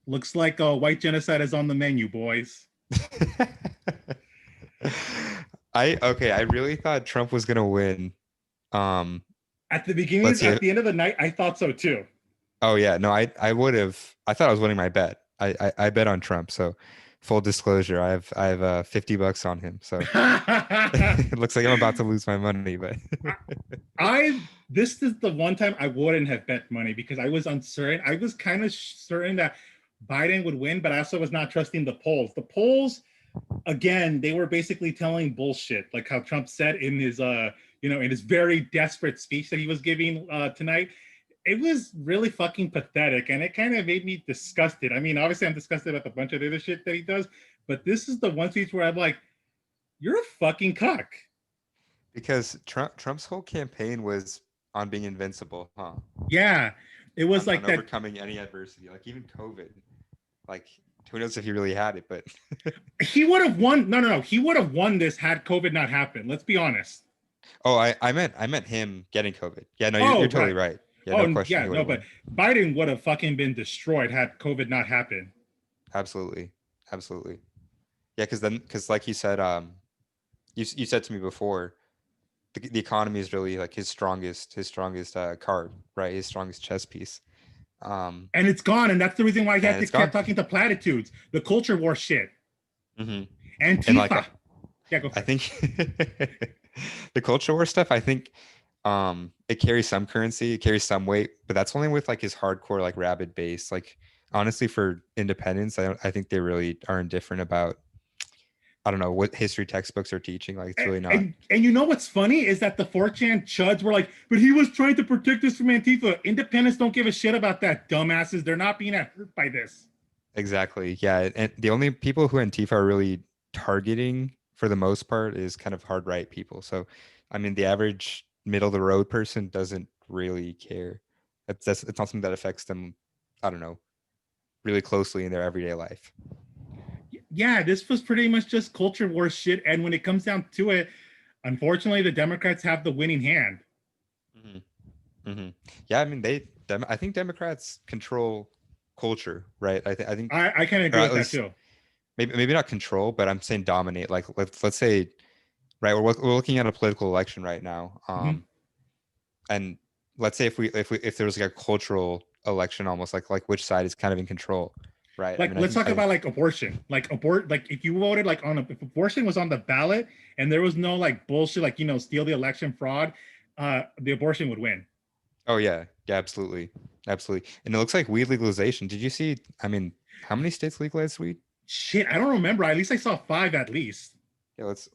Looks like white genocide is on the menu, boys. I really thought Trump was gonna win. Um, At the let's beginning, see. at the end of the night, I thought so too. Oh yeah, no, I would have. I thought I was winning my bet. I bet on Trump. So full disclosure, I have $50 on him. So it looks like I'm about to lose my money, but I this is the one time I wouldn't have bet money because I was uncertain. I was kind of certain that Biden would win, but I also was not trusting the polls. The polls, again, they were basically telling bullshit, like how Trump said in his in his very desperate speech that he was giving tonight. It was really fucking pathetic, and it kind of made me disgusted. I mean, obviously, I'm disgusted about a bunch of the other shit that he does, but this is the one speech where I'm like, "You're a fucking cuck." because Trump's whole campaign was on being invincible, huh? Yeah, it was On like that. overcoming any adversity, like even COVID. Like who knows if he really had it, but He would have won. No, no, no. He would have won this had COVID not happened. Let's be honest. oh, I meant him getting COVID. Yeah, no, you're Oh, totally right. right. Yeah, no Oh, question, yeah. he would No, have but won. Biden would have fucking been destroyed had COVID not happened. Absolutely, absolutely. Yeah, because like you said, you said to me before, the economy is really like his strongest card, right? His strongest chess piece. Um, And it's gone. And that's the reason why he had and to it's kept gone. talking to platitudes, the culture war shit. Hmm. And like Antifa. Yeah, go I for it. think the culture war stuff, I think it carries some currency, it carries some weight, but that's only with like his hardcore like rabid base. Like honestly, for independents, I think they really are indifferent about I don't know what history textbooks are teaching. Like it's And, really not and you know what's funny is that the 4chan chuds were like, but he was trying to protect us from Antifa. Independents don't give a shit about that, dumbasses. They're not being hurt by this. exactly. Yeah, and the only people who Antifa are really targeting for the most part is kind of hard right people. So, I mean, the average middle of the road person doesn't really care. It's not something that affects them. I don't know really closely in their everyday life. Yeah, this was pretty much just culture war shit. And when it comes down to it, unfortunately, the Democrats have the winning hand. Hmm. Hmm. Yeah, I mean, I think Democrats control culture, right? I think, I kind of or agree at with that least too. maybe not control, but I'm saying dominate. Like let's say, right, we're looking at a political election right now, Mhm. and let's say if there was like a cultural election, almost like which side is kind of in control, right? I Like, mean, let's talk I about like abortion. Like like if you voted like if abortion was on the ballot and there was no like bullshit, like steal the election fraud, the abortion would win. oh yeah, yeah, absolutely, absolutely. And it looks like weed legalization. Did you see? I mean, how many states legalized weed? Shit, I don't remember. At least I saw five at least. Yeah, let's.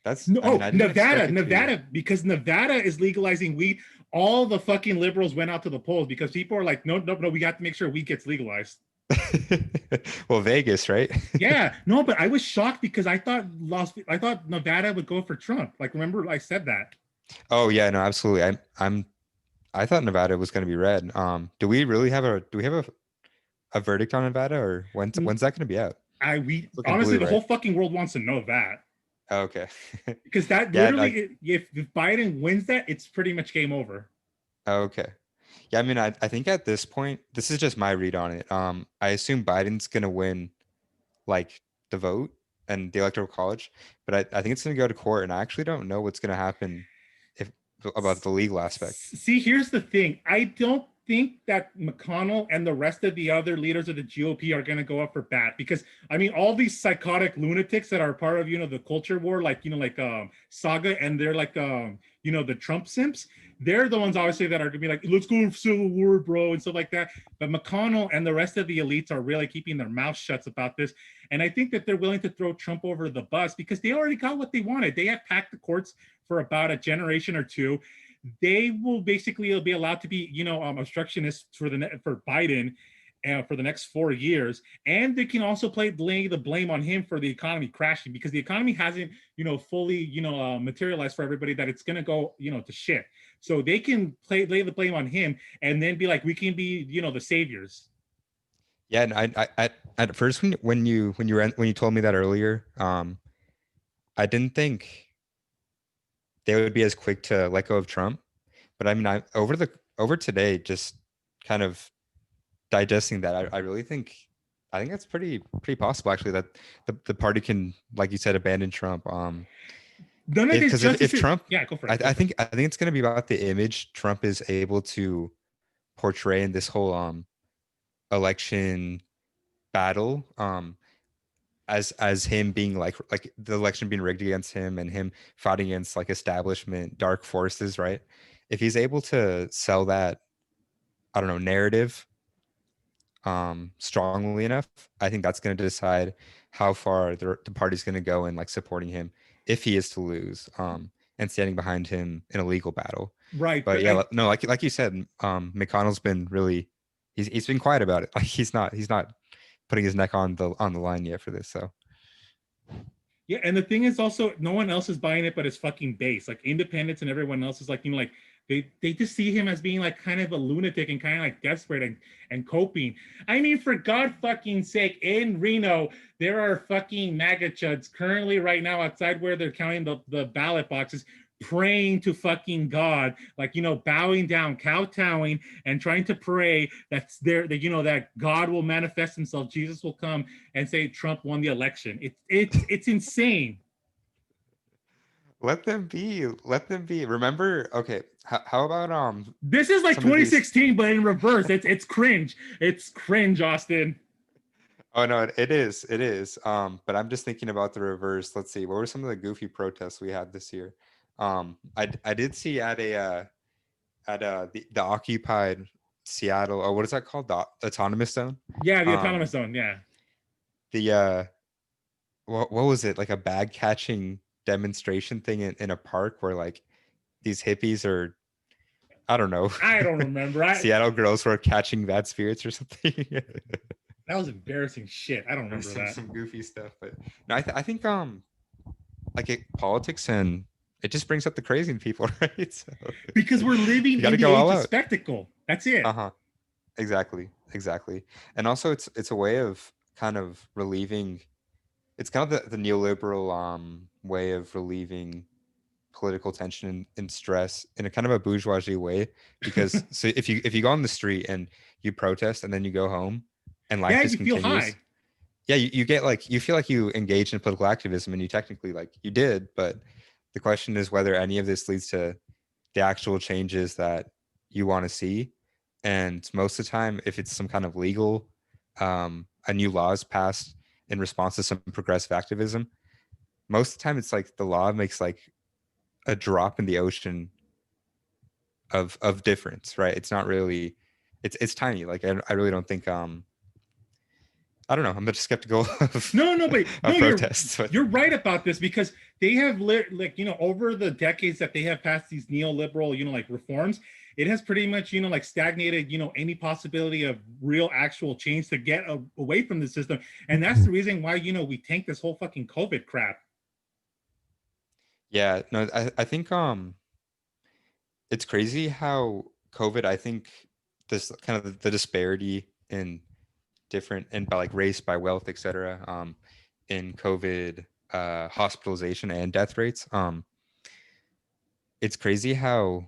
That's. No, I mean, oh, I didn't Nevada, expect it to. Nevada, because Nevada is legalizing weed. All the fucking liberals went out to the polls because people are like, no, no, no, we got to make sure weed gets legalized. Well, Vegas, right? Yeah, no, but I was shocked because I thought Nevada would go for Trump. Like, remember I said that. Oh yeah, no, absolutely. I thought Nevada was going to be red. Do we have a verdict on Nevada, or when's that going to be out? I we It's looking honestly, blue, the right? whole fucking world wants to know that Oh, okay. because that Yeah, literally, if Biden wins that, it's pretty much game over. oh, okay. Yeah, I mean, I think at this point, this is just my read on it. I assume Biden's going to win like the vote and the electoral college, but I think it's going to go to court, and I actually don't know what's going to happen if about the legal aspect. See, here's the thing. I don't think that McConnell and the rest of the other leaders of the GOP are going to go up for bat because I mean all these psychotic lunatics that are part of the culture war, like like Saga, and they're like the Trump simps. They're the ones obviously that are going to be like, let's go civil war, bro, and stuff like that. But McConnell and the rest of the elites are really keeping their mouth shut about this, and I think that they're willing to throw Trump over the bus because they already got what they wanted. They have packed the courts for about a generation or two. They will basically be allowed to be obstructionists for Biden for the next 4 years, and they can also lay the blame on him for the economy crashing because the economy hasn't fully materialized for everybody that it's going to go to shit. So they can lay the blame on him and then be like, we can be the saviors. Yeah, and at first when you told me that earlier, I didn't think they would be as quick to let go of Trump. But I mean, I over today, just kind of digesting that, I really think. I think that's pretty possible actually that the party can, like you said, abandon Trump. None of If these because if justices. Trump, Yeah, go for I, it. Go I for it. think I think it's gonna be about the image Trump is able to portray in this whole election battle. As him being like the election being rigged against him and him fighting against like establishment dark forces, right? If he's able to sell that, I don't know, narrative strongly enough, I think that's going to decide how far the party's going to go in like supporting him if he is to lose, and standing behind him in a legal battle. Right, But but yeah, I no, like you said, McConnell's been really, he's been quiet about it. Like he's not putting his neck on the line yet for this. So Yeah, and the thing is also no one else is buying it but his fucking base. Like independents and everyone else is like, like they just see him as being like kind of a lunatic and kind of like desperate and coping. I mean, for God fucking sake, in Reno, there are fucking MAGA chuds currently right now outside where they're counting the ballot boxes, praying to fucking God, like bowing down, kowtowing, and trying to pray that's there, that that God will manifest himself, Jesus will come and say Trump won the election. It's insane. let them be. Let them be. Remember, okay, how about This is like some of these. 2016, but in reverse. It's cringe. It's cringe, Austin. Oh no, it is. It is. But I'm just thinking about the reverse. Let's see. What were some of the goofy protests we had this year? I did see at the occupied Seattle, oh, what is that called? The autonomous zone. Yeah, the autonomous Um zone. Yeah. the what was it? Like a bag catching demonstration thing in a park where like these hippies are, I don't know, I don't remember. Seattle girls were catching bad spirits or something. That was embarrassing shit. I don't Or remember some that. some goofy stuff. But no, I think like politics, and it just brings up the crazy in people, right? So Because we're living you got in to the go all age of out. spectacle. That's it. Uh-huh. Exactly. And also it's a way of kind of relieving, it's kind of the neoliberal way of relieving political tension and stress in a kind of a bourgeoisie way. Because so if you go on the street and you protest and then you go home and life Yeah, just you feel continues, high. yeah, you get like, you feel like you engaged in political activism and you technically like you did, but the question is whether any of this leads to the actual changes that you want to see. And most of the time, if it's some kind of legal, a new law is passed in response to some progressive activism, most of the time it's like the law makes like a drop in the ocean of difference, right? It's not really, it's tiny. Like I really don't think I don't know. I'm just skeptical No, no, but no, of protests, but you're right about this because they have like over the decades that they have passed these neoliberal like reforms, it has pretty much like stagnated any possibility of real actual change to get away from the system, and that's the reason why we tanked this whole fucking COVID crap. yeah, no, I think it's crazy how COVID, I think this kind of the disparity in different, and by like race, by wealth, etc. In COVID hospitalization and death rates. It's crazy how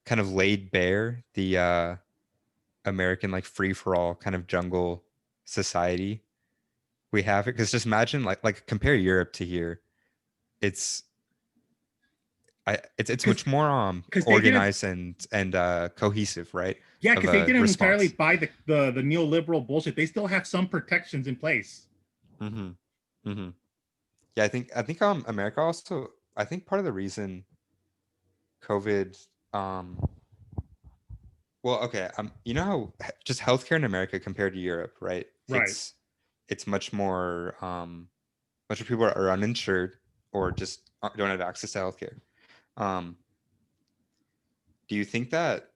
kind of laid bare the American like free for all kind of jungle society we have it. Because just imagine like compare Europe to here. It's it's because much more because they didn't. organized and cohesive, right? Yeah, Of because they a didn't entirely response. buy the neoliberal bullshit. They still have some protections in place. Mm-hmm. Mm-hmm. Yeah, I think America also, I think part of the reason COVID, um well, okay, you know how just healthcare in America compared to Europe, right? Right. It's much more people are uninsured or just don't have access to healthcare. Um, do you think that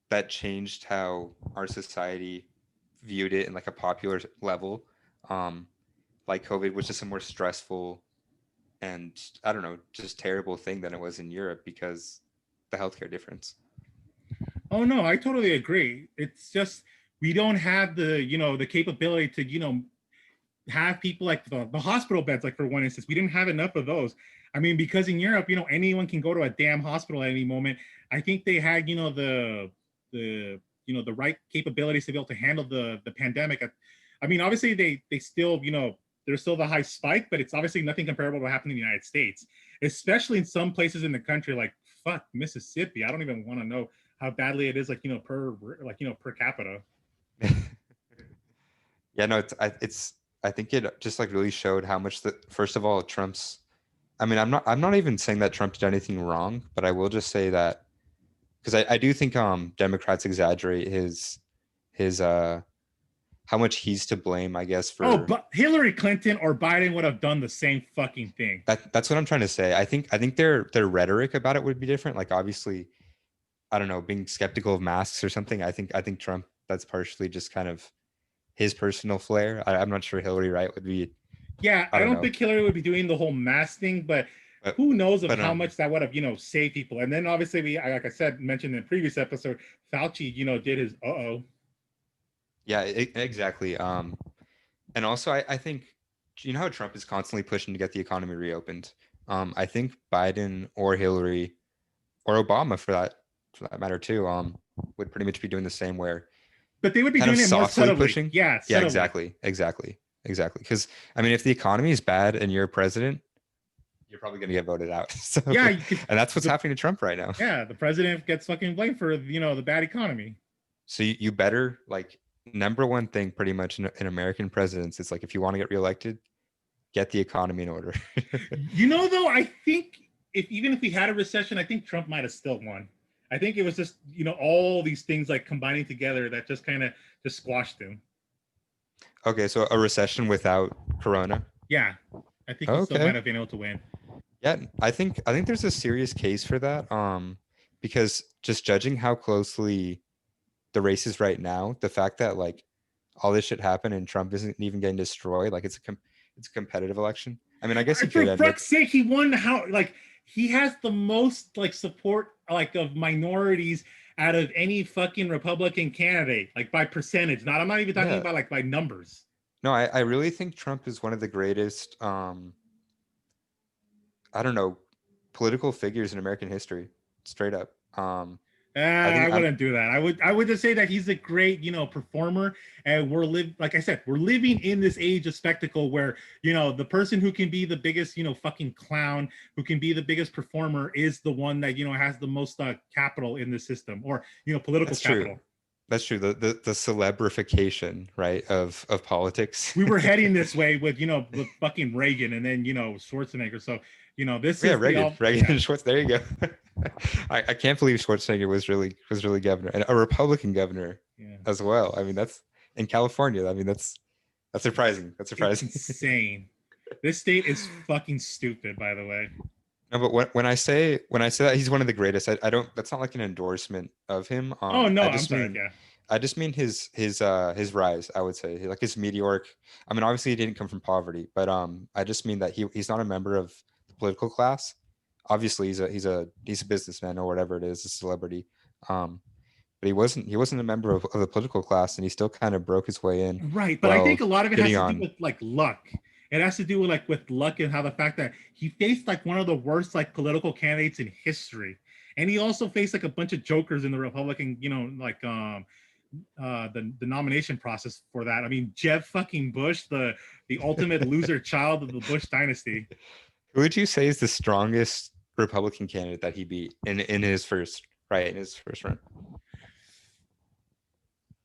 that changed how our society viewed it in like a popular level? Um, like COVID was just a more stressful and, I don't know, just terrible thing than it was in Europe because the healthcare difference. Oh no, I totally agree. It's just we don't have the capability to have people like the hospital beds, like for one instance, we didn't have enough of those. I mean, because in Europe, anyone can go to a damn hospital at any moment. I think they had the right capabilities to be able to handle the pandemic I mean, obviously they still, there's still the high spike, but it's obviously nothing comparable to what happened in the United States, especially in some places in the country, like fuck Mississippi. I don't even want to know how badly it is, like per capita. Yeah, no, it's I think it just like really showed how much that first of all Trump's. I mean, I'm not even saying that Trump did anything wrong, but I will just say that because I do think Democrats exaggerate his how much he's to blame, I guess, Oh, for but Hillary Clinton or Biden would have done the same fucking thing. that's what I'm trying to say. I think their rhetoric about it would be different. Like obviously, I don't know, being skeptical of masks or something. I think Trump, that's partially just kind of his personal flair. I'm not sure Hillary Wright would be. Yeah, I I don't don't know, think Hillary would be doing the whole mask thing, but but who knows of but how much that would have, saved people. And then obviously like I said, mentioned in the previous episode, Fauci, did his yeah, exactly. And also I think you know how Trump is constantly pushing to get the economy reopened. I think Biden or Hillary or Obama for that matter too, would pretty much be doing the same where but they would be kind of doing it more softly subtly. pushing. Yeah, Yeah, subtly. exactly. Because I mean, if the economy is bad and you're president, you're probably going to get voted out. So, Yeah, and that's what's the happening to Trump right now. the president gets fucking blamed for the bad economy. So you better like number one thing pretty much in American presidents, it's like if you want to get reelected, get the economy in order. Though, I think even if we had a recession, I think Trump might have still won. I think it was just all these things like combining together that just kind of just squashed him. Okay, so a recession without Corona. Yeah, I think he still Okay. might have been able to win. Yeah, I think there's a serious case for that. Because just judging how closely the race is right now, the fact that like all this shit happened and Trump isn't even getting destroyed, like it's a competitive election. I mean, I guess he For could end up. fuck's sake, he won. How like he has the most like support like of minorities out of any fucking Republican candidate, like by percentage. I'm not even talking Yeah. about like by numbers. No, I really think Trump is one of the greatest I don't know, political figures in American history, straight up. I I think I'm wouldn't do that. I would just say that he's a great, performer, and like I said, we're living in this age of spectacle where the person who can be the biggest, fucking clown, who can be the biggest performer, is the one that has the most capital in the system, or political that's true. capital. That's true. The celebrification, right, of politics. We were heading this way with with fucking Reagan, and then Schwarzenegger. So this Yeah, is the Reagan yeah. and Schwartz. There you go. I can't believe Schwarzenegger was really governor and a Republican governor Yeah. as well. I mean, that's in California. I mean, that's surprising. That's It's surprising. insane. This state is fucking stupid, by the way. No, but when I say that he's one of the greatest, I don't. That's not like an endorsement of him. Oh no, I I'm just sorry. mean Yeah. I just mean his rise. I would say like his meteoric. I mean, obviously he didn't come from poverty, but I just mean that he's not a member of the political class. Obviously, he's a businessman or whatever it is, a celebrity. But he wasn't a member of the political class, and he still kind of broke his way in Right, but I think while a lot of it has getting to do on. with like luck. It has to do with with luck, and how the fact that he faced like one of the worst like political candidates in history, and he also faced like a bunch of jokers in the Republican, the nomination process for that. I mean, Jeb fucking Bush, the ultimate loser child of the Bush dynasty. Who would you say is the strongest Republican candidate that he beat in his first run?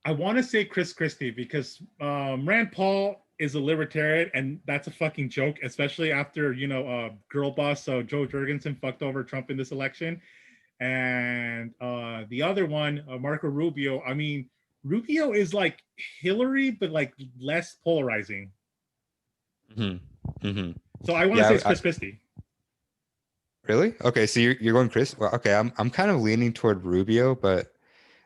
I want to say Chris Christie, because Rand Paul is a libertarian, and that's a fucking joke, especially after girl boss Joe Jorgensen fucked over Trump in this election. And the other one, Marco Rubio. I mean, Rubio is like Hillary, but like less polarizing. Mm-hmm. Mm-hmm. So I want to say Yeah, it's Chris Christie. really? Okay, so you're going Chris. Well, okay, I'm kind of leaning toward Rubio, but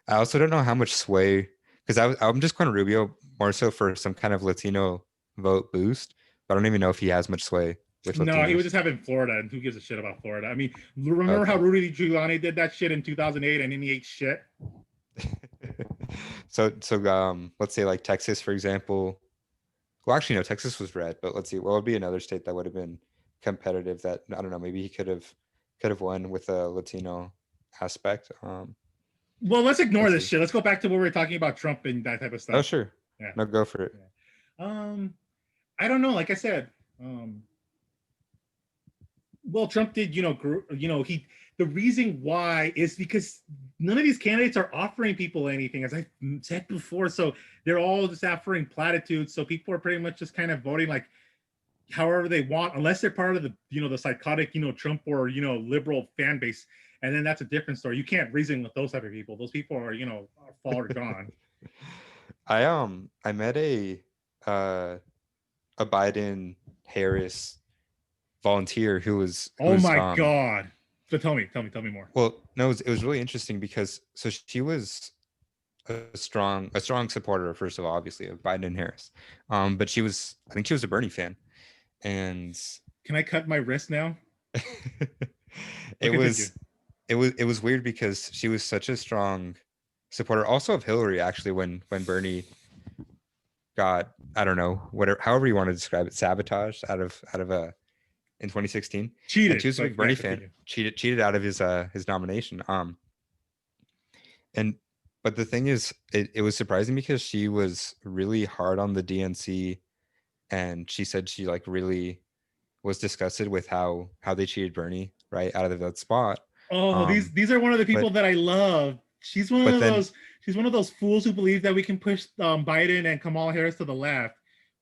I also don't know how much sway because I'm just going to Rubio more so for some kind of Latino vote boost, but I don't even know if he has much sway with No, he would Latinos. just have it in Florida, and who gives a shit about Florida? I mean, remember how Okay. Rudy Giuliani did that shit in 2008, and then he ate shit? So let's say like Texas, for example. Well, actually, no, Texas was red, but let's see, what would be another state that would have been competitive that I don't know, maybe he could have won with a Latino aspect. Well, let's ignore Let's this see. shit. Let's go back to what we were talking about Trump and that type of Oh, stuff. sure. Yeah. No, go for it. Yeah. Um, I don't know. Like I said, um, well, Trump did, he, the reason why is because none of these candidates are offering people anything, as I said before. So they're all just offering platitudes. So people are pretty much just kind of voting like however they want, unless they're part of the, the psychotic, Trump or, liberal fan base. And then that's a different story. You can't reason with those type of people. Those people are, are far gone. I met uh a Biden Harris volunteer who Oh was my God. So tell me more. well, no, it was really interesting because so she was a strong supporter, first of all, obviously, of Biden and Harris. But I think she was a Bernie fan, and Can I cut my wrist now? it But continue. was it was weird because she was such a strong supporter, also of Hillary, actually, when Bernie got, I don't know, whatever, however you want to describe it, sabotaged out of a in 2016, and she Cheated. was a But big yeah, Bernie fan, continue. cheated out of his nomination. And but the thing is, it was surprising because she was really hard on the DNC, and she said she like really was disgusted with how they cheated Bernie right out of that spot. Oh, these Um, these are one of the people but that I love. She's one but of then those. She's one of those fools who believe that we can push Biden and Kamala Harris to the left.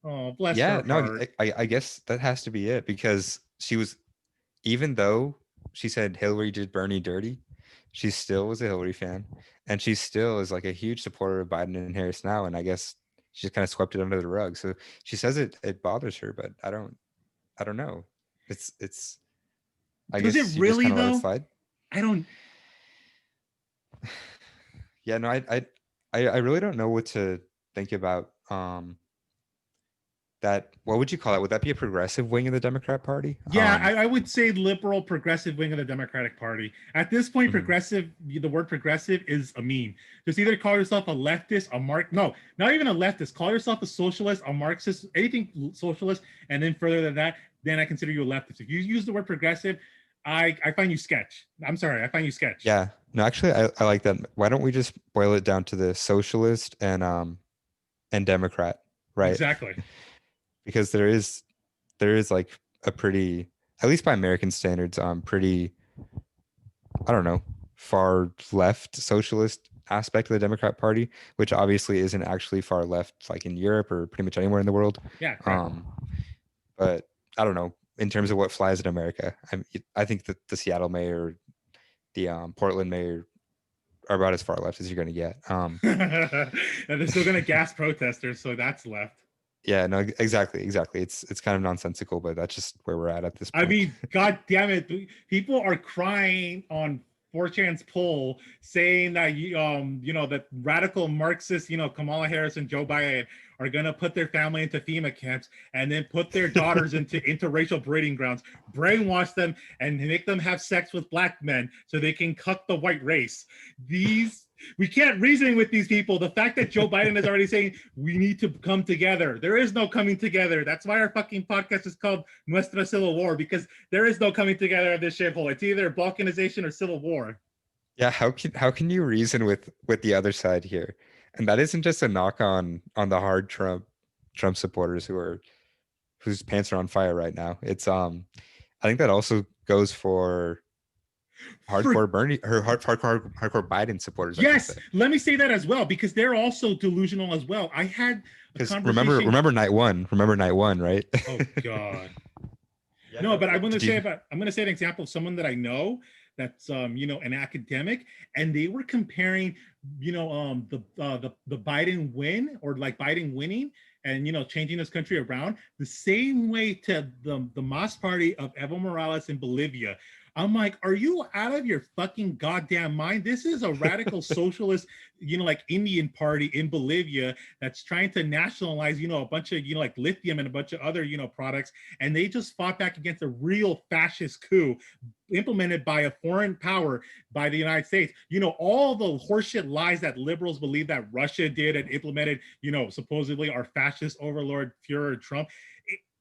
Oh, bless yeah, her no, heart. I guess that has to be it because she was, even though she said Hillary did Bernie dirty, she still was a Hillary fan, and she still is like a huge supporter of Biden and Harris now. And I guess she just kind of swept it under the rug. So she says it bothers her, but I don't know. It's I Does it guess you just really kind of let it though? slide. I don't. Yeah, no, I really don't know what to think about that. What would you call it? Would that be a progressive wing of the Democrat Party? Yeah, I would say liberal progressive wing of the Democratic Party. At this point, Mhm. progressive, the word progressive is a meme. Just either call yourself a leftist, a mark, no, not even a leftist. Call yourself a socialist, a Marxist, anything socialist, and then further than that, then I consider you a leftist. If you use the word progressive, I find you sketch. I'm sorry, I find you sketch. Yeah, no, actually, I like that. Why don't we just boil it down to the socialist and Democrat, right? Exactly. Because there is like a pretty, at least by American standards, pretty, I don't know, far left socialist aspect of the Democrat Party, which obviously isn't actually far left like in Europe or pretty much anywhere in the world. Yeah, correct. Um, but I don't know in terms of what flies in America. I think that the Seattle mayor, the Portland mayor are about as far left as you're going to get. And they're still gonna gas protesters, so that's left. Yeah, no, exactly. It's kind of nonsensical, but that's just where we're at this I point. mean, god damn it, people are crying on 4chan's poll saying that that radical Marxists, Kamala Harris and Joe Biden are gonna put their family into FEMA camps and then put their daughters into interracial breeding grounds, brainwash them, and make them have sex with black men so they can cut the white race. These We can't reason with these people. The fact that Joe Biden is already saying we need to come together. There is no coming together. That's why our fucking podcast is called Nuestra Civil War, because there is no coming together of this shithole. It's either balkanization or civil war. Yeah, how can you reason with the other side here? And that isn't just a knock on the hard Trump supporters whose pants are on fire right now. It's I think that also goes for For hardcore Bernie or hardcore Biden supporters, I should Yes, say. let me say that as well, because they're also delusional as well. I had a Because conversation. remember night one, right? Oh God. Yeah, No, no. but Did you? I'm gonna say an example of someone that I know that's an academic, and they were comparing the Biden win, or like Biden winning and changing this country around the same way to the Mas party of Evo Morales in Bolivia. I'm like, are you out of your fucking goddamn mind? This is a radical socialist, like Indian party in Bolivia that's trying to nationalize, a bunch of, like lithium and a bunch of other, products. And they just fought back against a real fascist coup implemented by a foreign power, by the United States. All the horseshit lies that liberals believe that Russia did and implemented, supposedly our fascist overlord Fuhrer Trump.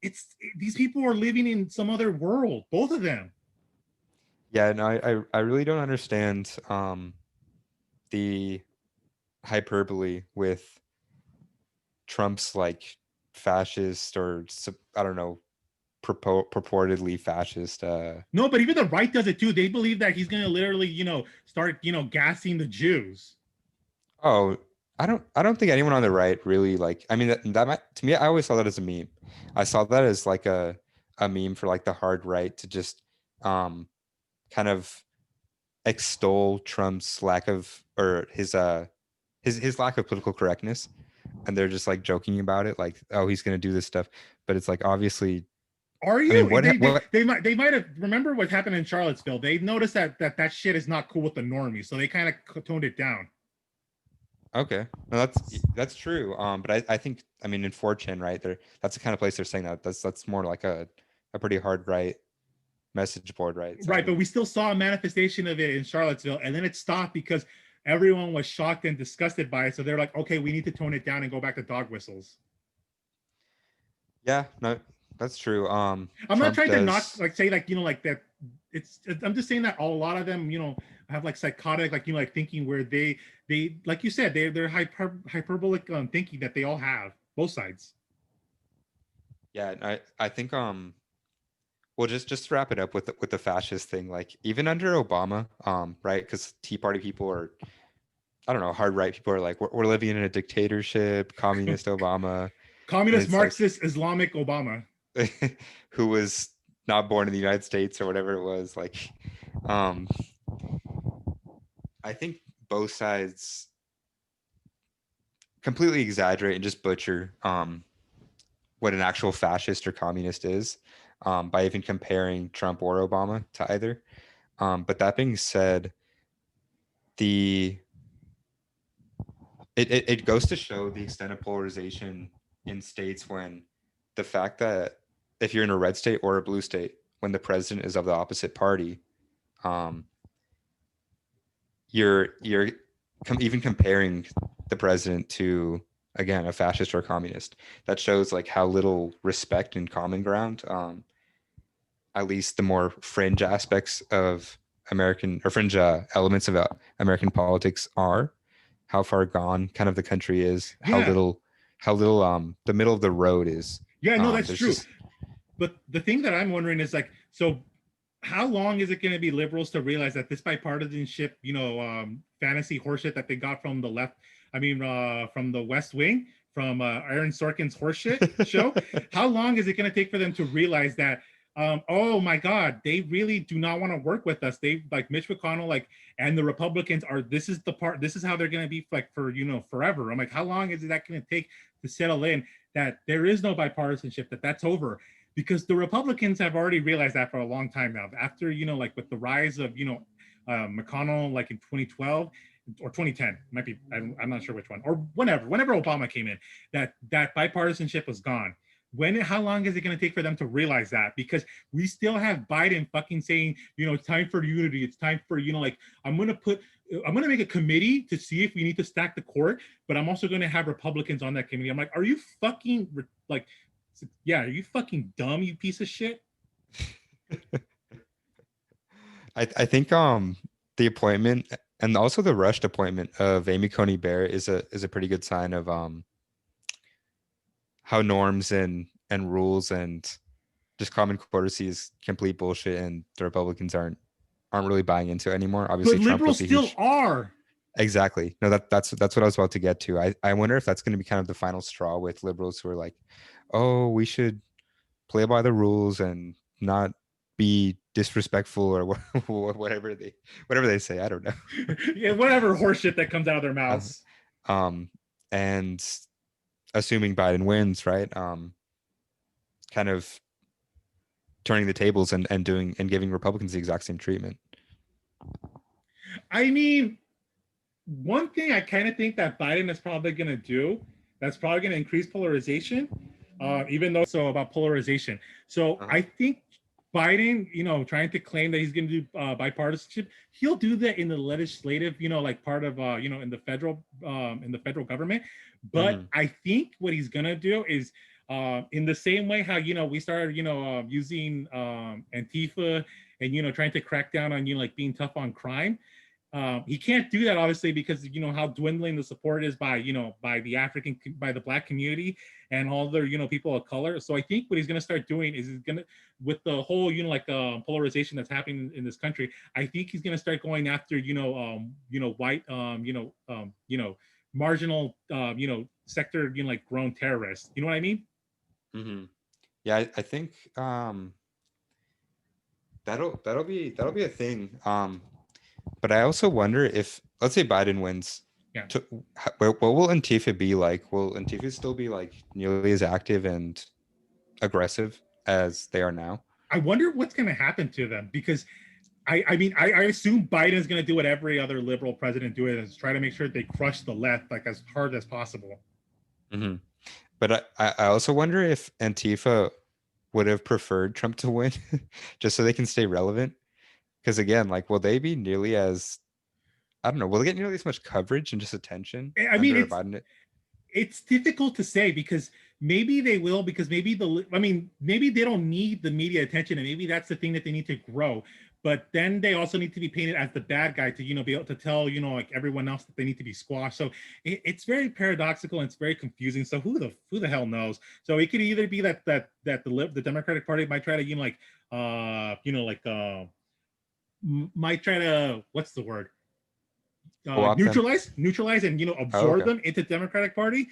These people are living in some other world, both of them. Yeah, no, I really don't understand the hyperbole with Trump's like fascist or I don't know, purportedly fascist. No, but even the right does it too. They believe that he's gonna literally, start, gassing the Jews. Oh, I don't think anyone on the right really like. I mean, that might, to me, I always saw that as a meme. I saw that as like a meme for like the hard right to just um kind of extol Trump's lack of, or his lack of political correctness, and they're just like joking about it, like, oh, he's gonna do this stuff, but it's like obviously, Are I mean, you? what what They might have remember what happened in Charlottesville. They noticed that shit is not cool with the normies, so they kind of toned it down. Okay, no, that's true. But I think, I mean, in 4chan, right there, that's the kind of place they're saying that. That's more like a pretty hard right message board, right? So I Right, but mean, we still saw a manifestation of it in Charlottesville, and then it stopped because everyone was shocked and disgusted by it. So they're like, okay, we need to tone it down and go back to dog whistles. yeah, no, that's true. I'm not Trump trying to not does, like say like like that. I'm just saying that a lot of them have like psychotic like like thinking where they like you said they're hyperbolic thinking that they all have both sides. yeah, I think well, just to wrap it up with the fascist thing, like even under Obama, right? Because Tea Party people are, I don't know, hard right people are like, we're living in a dictatorship, communist Obama, and Communist, it's like, Marxist, Islamic Obama. who was not born in the United States or whatever it was, like, um, I think both sides completely exaggerate and just butcher what an actual fascist or communist is, by even comparing Trump or Obama to either. But that being said, the it goes to show the extent of polarization in states when the fact that if you're in a red state or a blue state, when the president is of the opposite party, um, you're even comparing the president to, again, a fascist or a communist. That shows like how little respect and common ground, at least the more fringe aspects of American, or fringe elements of American politics are, how far gone kind of the country is, Yeah, how little the middle of the road is. yeah, no, that's There's true. just, But the thing that I'm wondering is like, so how long is it going to be liberals to realize that this bipartisanship, fantasy horseshit that they got from the left, I mean, from the West Wing, from Aaron Sorkin's horseshit show, how long is it going to take for them to realize that, oh my God, they really do not want to work with us. They like Mitch McConnell, like, and the Republicans are, this is how they're going to be like for, forever. I'm like, how long is that going to take to settle in that there is no bipartisanship, that's over? Because the Republicans have already realized that for a long time now. After like with the rise of McConnell, like in 2012 or 2010, might be, I'm not sure which one, or whenever Obama came in, that bipartisanship was gone. How long is it going to take for them to realize that? Because we still have Biden fucking saying, it's time for unity. It's time for, like, I'm going to make a committee to see if we need to stack the court, but I'm also going to have Republicans on that committee. I'm like, are you fucking like, yeah, are you fucking dumb, you piece of shit? I think the appointment and also the rushed appointment of Amy Coney Barrett is a pretty good sign of how norms and rules and just common courtesy is complete bullshit, and the Republicans aren't really buying into it anymore. But Obviously, Trump liberals was a still huge, are. exactly. No, that's what I was about to get to. I wonder if that's going to be kind of the final straw with liberals who are like, oh, we should play by the rules and not be disrespectful or whatever they say. I don't know. Yeah, whatever horseshit that comes out of their Uh, mouths. and assuming Biden wins, right? Kind of turning the tables and doing and giving Republicans the exact same treatment. I mean, one thing I kind of think that Biden is probably going to do that's probably going to increase polarization, even though so about polarization. So Uh-huh. I think Biden, trying to claim that he's going to do bipartisanship, he'll do that in the legislative, like part of, in the federal government. But Mm-hmm. I think what he's going to do is, in the same way how we started, using Antifa and trying to crack down on like being tough on crime. He can't do that obviously because how dwindling the support is by by the black community and all their people of color. So I think what he's going to start doing is he's going to, with the whole polarization that's happening in this country, I think he's going to start going after white marginal sector like grown terrorists. You know what I mean? Mm-hmm. Yeah, I think that'll be a thing. But I also wonder if, let's say Biden wins, Yeah. what will Antifa be like? Will Antifa still be like nearly as active and aggressive as they are now? I wonder what's going to happen to them because I assume Biden's going to do what every other liberal president do, is try to make sure they crush the left like as hard as possible. Mm-hmm. But I also wonder if Antifa would have preferred Trump to win just so they can stay relevant. Because again, like, will they be nearly as, I don't know, will they get nearly as much coverage and just attention I mean, under a Biden? it's difficult to say because maybe they will, because maybe they don't need the media attention, and maybe that's the thing that they need to grow. But then they also need to be painted as the bad guy to be able to tell like everyone else that they need to be squashed. So it's very paradoxical and it's very confusing. So who the hell knows? So it could either be that the Democratic Party might try to might try to, what's the word, Co-opt them? neutralize and Oh, absorb okay. them into Democratic Party,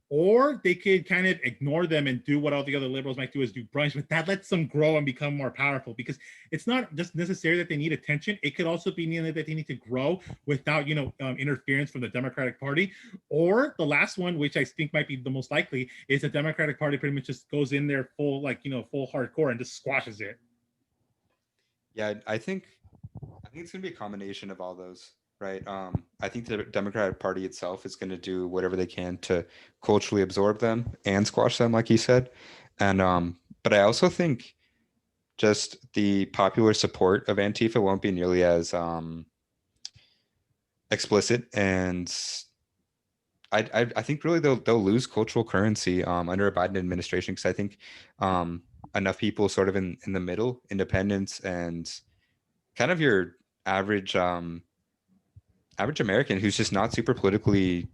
or they could kind of ignore them and do what all the other liberals might do, is do brunch, but that lets them grow and become more powerful, because it's not just necessary that they need attention. It could also be that they need to grow without interference from the Democratic Party. Or the last one, which I think might be the most likely, is the Democratic Party pretty much just goes in there full full hardcore and just squashes it. Yeah, I think it's gonna be a combination of all those, right? I think the Democratic Party itself is gonna do whatever they can to culturally absorb them and squash them, like you said. And but I also think just the popular support of Antifa won't be nearly as explicit, and I think really they'll lose cultural currency under a Biden administration, because I think enough people sort of in the middle, independents and kind of your average average American who's just not super politically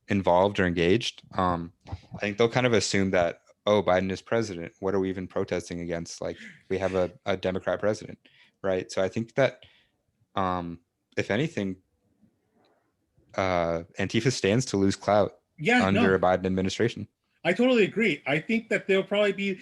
involved or engaged. I think they'll kind of assume that, oh, Biden is president. What are we even protesting against? Like, we have a Democrat president, right? So I think that if anything, Antifa stands to lose clout Yeah, under no, a Biden administration. I totally agree. I think that they'll probably be.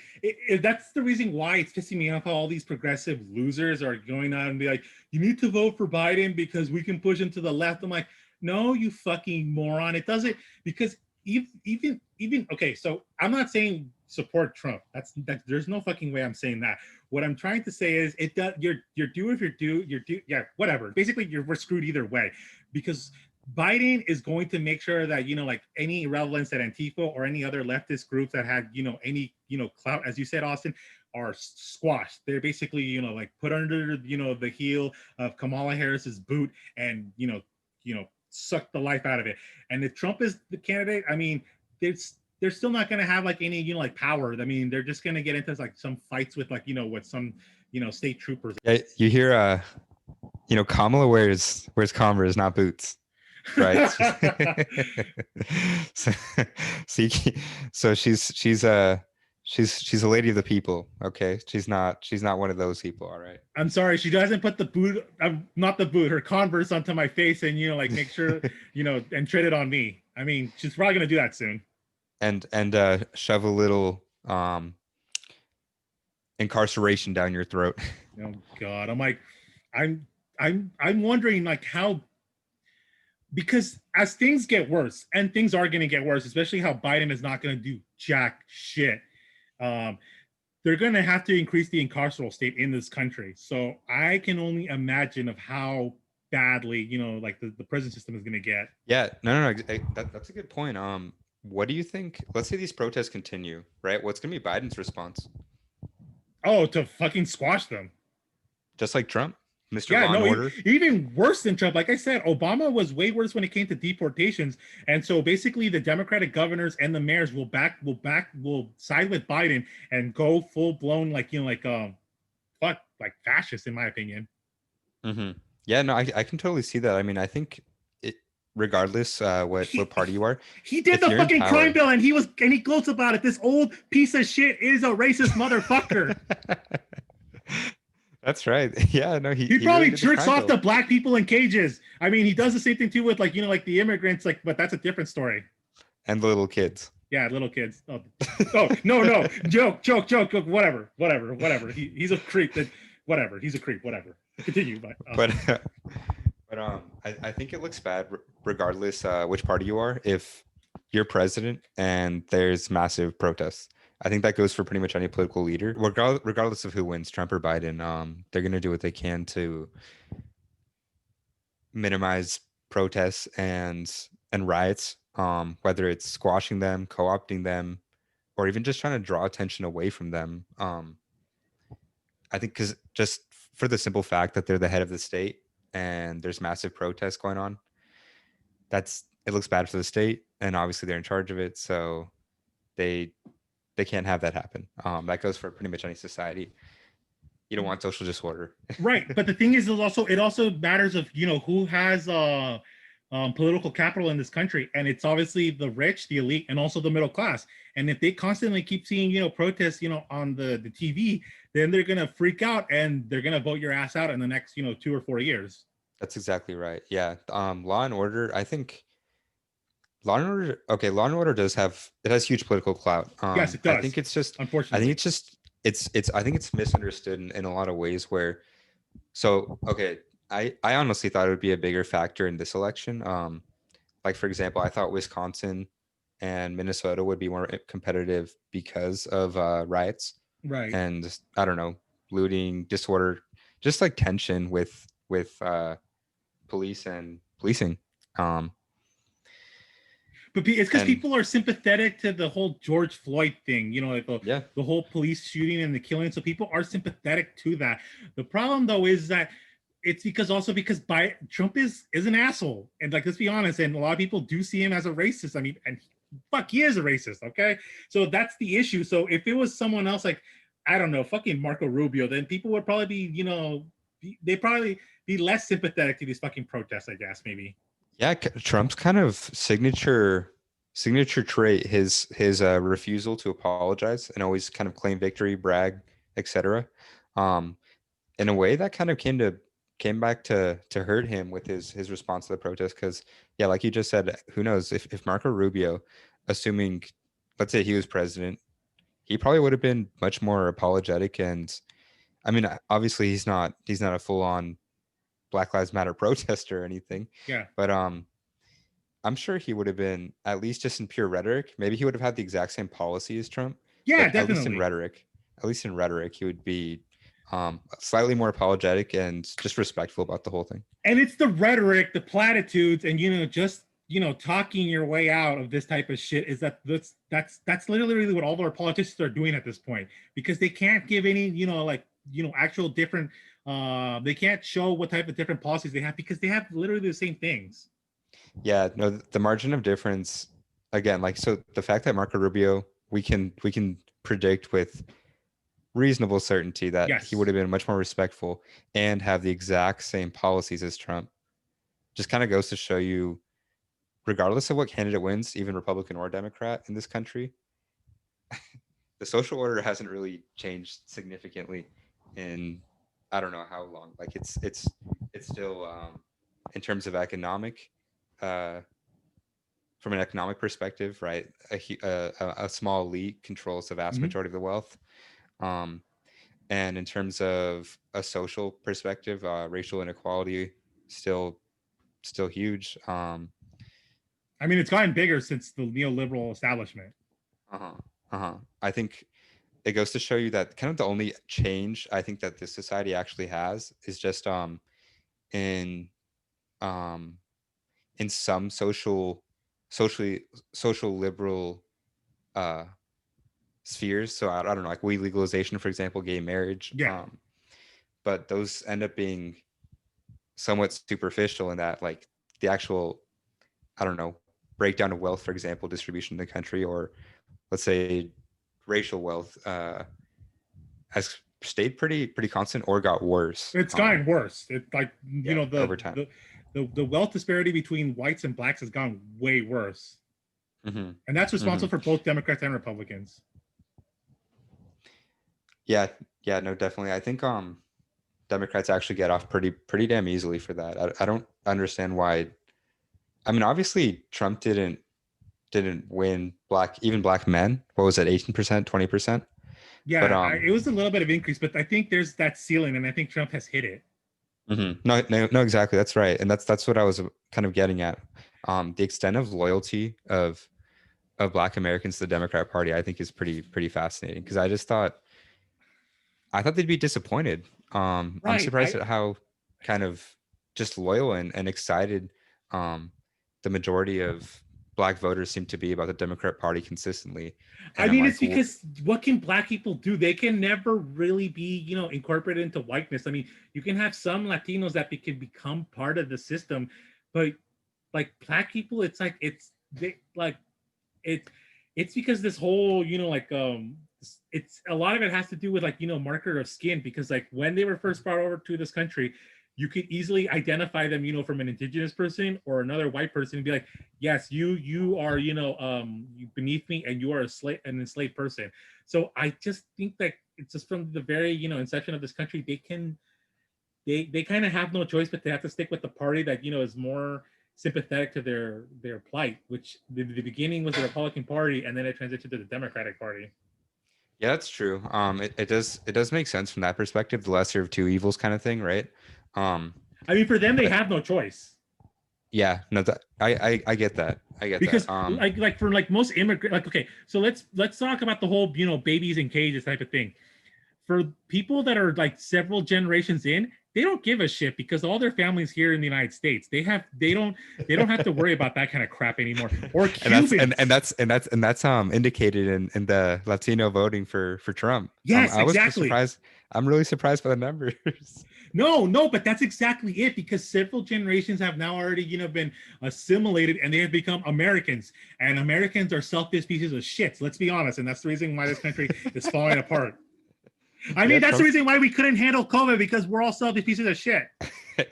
That's the reason why it's pissing me off how all these progressive losers are going on and be like, "You need to vote for Biden because we can push him to the left." I'm like, "No, you fucking moron! It doesn't, because even okay. So I'm not saying support Trump. That. There's no fucking way I'm saying that. What I'm trying to say is it does. You're due if you're due. Yeah, whatever. Basically, we're screwed either way, because Biden is going to make sure that like any relevance that Antifa or any other leftist groups that had any clout, as you said, Austin, are squashed. They're basically like put under the heel of Kamala Harris's boot, and suck the life out of it. And if Trump is the candidate, I mean, they're still not going to have like any like power. I mean, they're just going to get into like some fights with like with some state troopers. Yeah, you hear Kamala wears Converse, not boots, right? so, so, so she's a lady of the people. Okay, she's not one of those people. All right. I'm sorry, she doesn't put the boot, not the boot, her Converse onto my face and like make sure and tread it on me. I mean, she's probably gonna do that soon. And shove a little incarceration down your throat. Oh God, I'm like, I'm wondering like how, because as things get worse, and things are gonna get worse, especially how Biden is not gonna do jack shit. Um, they're going to have to increase the incarceral state in this country. So I can only imagine of how badly, like the prison system is going to get. Yeah, no. That's a good point. What do you think? Let's say these protests continue, right? What's gonna be Biden's response? Oh, to fucking squash them. Just like Trump, Mr. Yeah, Law and no, Order. even worse than Trump. Like I said, Obama was way worse when it came to deportations. And so basically the Democratic governors and the mayors will side with Biden and go full blown like, like fascist, in my opinion. Mm-hmm. Yeah, no, I can totally see that. I mean, I think it, regardless what He party you are, he did if the you're in fucking crime power. bill, and he gloats about it. This old piece of shit is a racist motherfucker. That's right. Yeah, no, He he really probably did the jerks crime off to bill. black people in cages. I mean, he does the same thing too with like like the immigrants, like, but that's a different story. And the little kids. Yeah, little kids. Oh, oh no, no, joke. Whatever. He's a creep. That whatever. He's a creep. Whatever. Continue, but But I think it looks bad regardless which party you are if you're president and there's massive protests. I think that goes for pretty much any political leader, regardless of who wins, Trump or Biden. They're gonna do what they can to minimize protests and riots, whether it's squashing them, co-opting them, or even just trying to draw attention away from them. I think because just for the simple fact that they're the head of the state and there's massive protests going on, it looks bad for the state, and obviously they're in charge of it, so they they can't have that happen. That goes for pretty much any society. You don't want social disorder. right. But the thing is also it also matters of who has political capital in this country, and it's obviously the rich, the elite, and also the middle class. And if they constantly keep seeing protests on the TV, then they're gonna freak out and they're gonna vote your ass out in the next 2 or 4 years. That's exactly right. Yeah. Law and Order. I think Law and Order. Okay, Law and Order does have it has huge political clout. Yes, it I does. think it's just. I think Unfortunately. it's just. It's. I think it's misunderstood in a lot of ways. Where. So okay, I honestly thought it would be a bigger factor in this election. Like for example, I thought Wisconsin and Minnesota would be more competitive because of riots Right. and I don't know, looting, disorder, just like tension with police and policing. Um, But it's because and people are sympathetic to the whole George Floyd thing, like yeah, the whole police shooting and the killing. So people are sympathetic to that. The problem though is that it's because Trump is an asshole, and like let's be honest, and a lot of people do see him as a racist. I mean, and fuck, he is a racist. Okay, so that's the issue. So if it was someone else, like I don't know, fucking Marco Rubio, then people would probably be, they probably be less sympathetic to these fucking protests. I guess maybe. yeah, Trump's kind of signature trait, his refusal to apologize and always kind of claim victory, brag, etc. Um, in a way that kind of came back to hurt him with his response to the protest because yeah, like you just said, who knows if Marco Rubio, assuming let's say he was president, he probably would have been much more apologetic. And I mean, obviously he's not a full-on Black Lives Matter protester or anything, Yeah. but I'm sure he would have been, at least just in pure rhetoric, maybe he would have had the exact same policy as Trump, Yeah, but definitely. at least in rhetoric, he would be slightly more apologetic and just respectful about the whole thing. And it's the rhetoric, the platitudes, and just talking your way out of this type of shit. Is that's literally what all of our politicians are doing at this point, because they can't give any like actual different. They can't show what type of different policies they have because they have literally the same things. Yeah, no, the margin of difference, again, like so the fact that Marco Rubio, we can predict with reasonable certainty that he would Yes. have been much more respectful and have the exact same policies as Trump. Just kind of goes to show you, regardless of what candidate wins, even Republican or Democrat in this country, the social order hasn't really changed significantly in I don't know how long. Like it's still in terms of economic, uh, from an economic perspective, right? A small elite controls the vast Mm-hmm. majority of the wealth. Um, and in terms of a social perspective, racial inequality still still huge. I mean, it's gotten bigger since the neoliberal establishment. Uh-huh, uh-huh. I think it goes to show you that kind of the only change I think that this society actually has is just in um in some socially social liberal uh spheres. So I don't know, like weed legalization, for example, gay marriage. Yeah. But those end up being somewhat superficial in that like the actual, I don't know, breakdown of wealth, for example, distribution in the country, or let's say racial wealth, as stayed pretty constant or got worse. It's gotten worse. It's like, Yeah, over time. The wealth disparity between whites and blacks has gone way worse. Mm-hmm. And that's responsible Mm-hmm. for both Democrats and Republicans. Yeah, yeah, no, definitely. I think Democrats actually get off pretty damn easily for that. I don't understand why. I mean, obviously Trump didn't win even black men. What was it, 18%, 20%? But Yeah, it was a little bit of increase, but I think there's that ceiling, and I think Trump has hit it. No, exactly. That's right, and that's what I was kind of getting at. The extent of loyalty of Black Americans to the Democrat Party, I think, is pretty fascinating, because I thought they'd be disappointed. I'm Right. surprised at how kind of just loyal and excited the majority of Black voters seem to be about the Democrat Party consistently. I And I'm mean, like, it's because what can black people do? They can never really be, incorporated into whiteness. I mean, you can have some Latinos that can become part of the system, but like black people, it's like it it's because this whole, it's a lot of it has to do with, like, marker of skin, because like when they were first brought over to this country, you could easily identify them, from an indigenous person or another white person, and be like, yes, you are, beneath me, and you are an enslaved person. So I just think that it's just from the very, inception of this country, they kind of have no choice but they have to stick with the party that, is more sympathetic to their plight, which the beginning was the Republican Party, and then it transitioned to the Democratic Party. yeah, that's true. It does make sense from that perspective, the lesser of two evils kind of thing, right? I mean, for them, they But have no choice. yeah, no, I get that. I get Because that. like for like most immigrant, like, okay, so let's talk about the whole, babies in cages type of thing. For people that are like several generations in, they don't give a shit because all their families here in the United States. They don't have to worry about that kind of crap anymore. Or Cubans. and that's indicated in the Latino voting for Trump. Yes, I was exactly. surprised. I'm really surprised by the numbers. No, but that's exactly it, because several generations have now already, been assimilated, and they have become Americans. And Americans are selfish pieces of shit. Let's be honest. And that's the reason why this country is falling apart. I Yeah, mean, that's the Trump's reason why we couldn't handle COVID, because we're all selfish pieces of shit.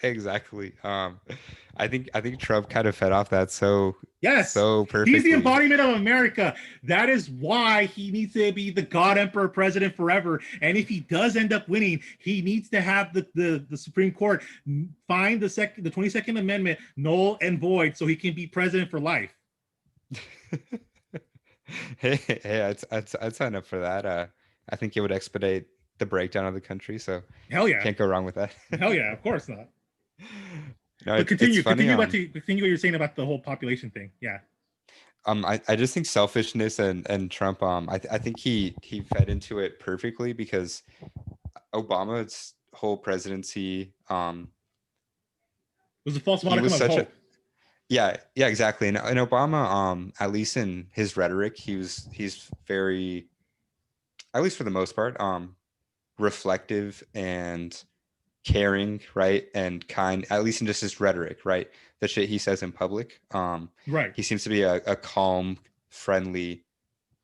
exactly. I think Trump kind of fed off that Yes, so he's the perfectly. embodiment of America. That is why he needs to be the God Emperor president forever. And if he does end up winning, he needs to have the Supreme Court find the 22nd Amendment null and void, so he can be president for life. Hey, I'd sign up for that. I think it would expedite the breakdown of the country, so Hell yeah. can't go wrong with that. Hell yeah, of course not. No, But it's funny. Continue what you're saying about the whole population thing. Yeah. I just think selfishness and Trump, I think he fed into it perfectly, because Obama's whole presidency, It was a false he modicum was of such a, hope. yeah, exactly. And Obama, at least in his rhetoric, he's very, at least for the most part, reflective and caring, right, and kind, at least in just his rhetoric, right, the shit he says in public. Right. He seems to be a calm, friendly,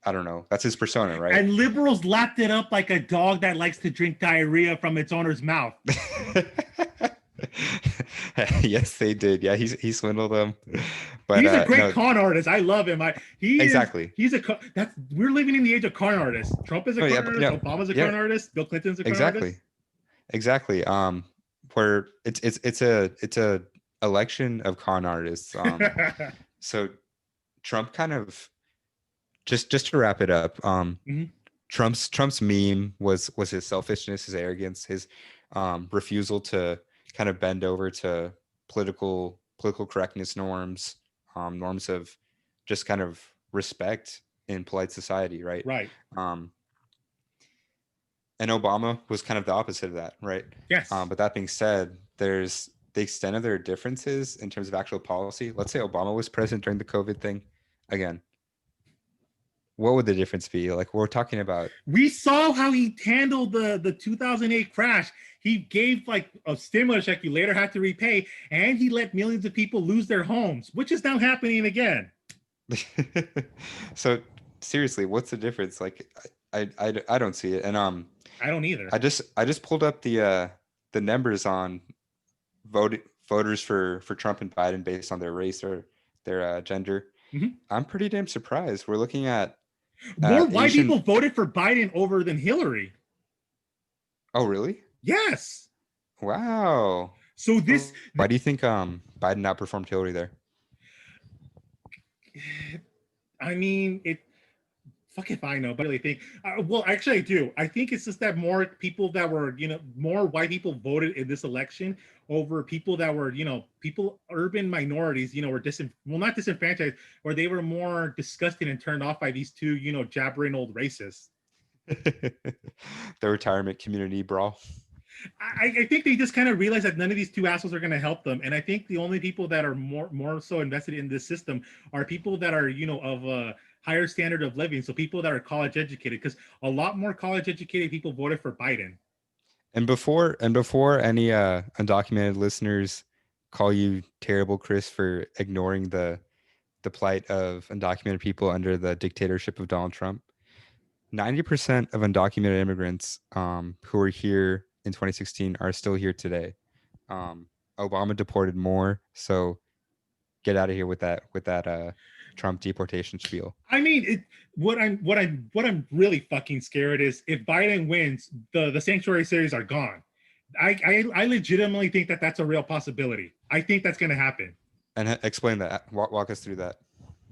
I don't know, that's his persona, right? And liberals lapped it up like a dog that likes to drink diarrhea from its owner's mouth. Yes, they did. Yeah, he swindled them. But He's a great no, con artist. I love him. exactly. We're living in the age of con artists. Trump is a Oh yeah, con artist. Obama's a yeah, con artist. Bill Clinton's a con artist. exactly. Where it's a election of con artists. So Trump kind of, just to wrap it up, Mhm. Trump's meme was his selfishness, his arrogance, his refusal to kind of bend over to political correctness norms, norms of just kind of respect in polite society, right? Right. Um, and Obama was kind of the opposite of that, right? Yes. But that being said, there's the extent of their differences in terms of actual policy. Let's say Obama was president during the COVID thing. Again, what would the difference be? Like, we're talking about. We saw how he handled the 2008 crash. He gave like a stimulus check you later had to repay, and he let millions of people lose their homes, which is now happening again. So seriously, what's the difference? Like, I don't see it. And I don't either. I just pulled up the numbers on voters for Trump and Biden based on their race or their gender. Mhm. I'm pretty damn surprised. We're looking at More white Asian. people voted for Biden over than Hillary. Oh, really? Yes. Wow. So this, Why do you think Biden outperformed Hillary there? I mean, it. Fuck if I know, but I really think. Well, actually, I do. I think it's just that more people that were, more white people voted in this election over people that were, people, urban minorities, were not disenfranchised, or they were more disgusted and turned off by these two, jabbering old racists. The retirement community brawl. I think they just kind of realized that none of these two assholes are going to help them, and I think the only people that are more so invested in this system are people that are of a higher standard of living. So people that are college educated, because a lot more college educated people voted for Biden. And before any undocumented listeners call you terrible Chris for ignoring the plight of undocumented people under the dictatorship of Donald Trump, 90% of undocumented immigrants who were here in 2016 are still here today. Um, Obama deported more, so get out of here with that Trump deportation spiel. I mean, what I'm really fucking scared is if Biden wins, the sanctuary cities are gone. I legitimately think that that's a real possibility. I think that's going to happen. And explain that. Walk us through that.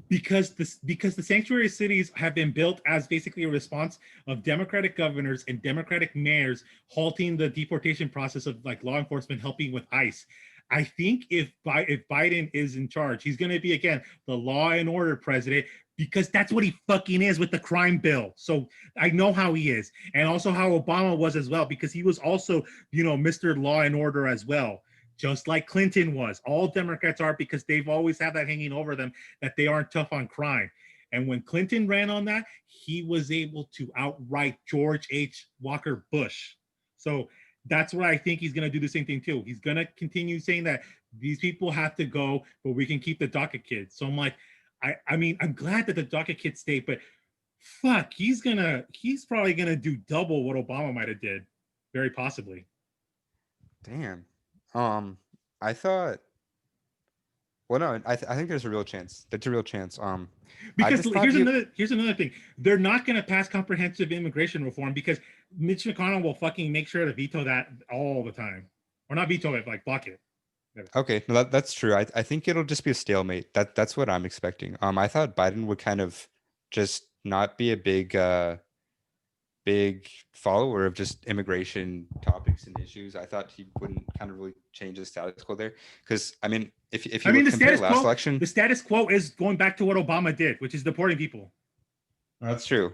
Because the sanctuary cities have been built as basically a response of Democratic governors and Democratic mayors halting the deportation process of like law enforcement helping with ICE. I think if Biden is in charge, he's going to be again the law and order president because that's what he fucking is with the crime bill. So I know how he is, and also how Obama was as well, because he was also Mr. Law and Order as well, just like Clinton was. All Democrats are, because they've always had that hanging over them that they aren't tough on crime. And when Clinton ran on that, he was able to outright George H. Walker Bush. So that's what I think he's going to do the same thing too. He's going to continue saying that these people have to go, but we can keep the DACA kids. So I'm like, I mean, I'm glad that the DACA kids stay, but fuck, he's probably gonna do double what Obama might have did, very possibly. Damn. I thought. Well, no, I think there's a real chance. That's a real chance. I Because just thought he. here's another thing. They're not going to pass comprehensive immigration reform because Mitch McConnell will fucking make sure to veto that all the time, or not veto it, like block it. Okay, no, that's true. I think it'll just be a stalemate. That's what I'm expecting. I thought Biden would kind of just not be a big follower of just immigration topics and issues. I thought he wouldn't kind of really change the status quo there. Because I mean, if I you mean, look compare last election, the status quo is going back to what Obama did, which is deporting people. that's true.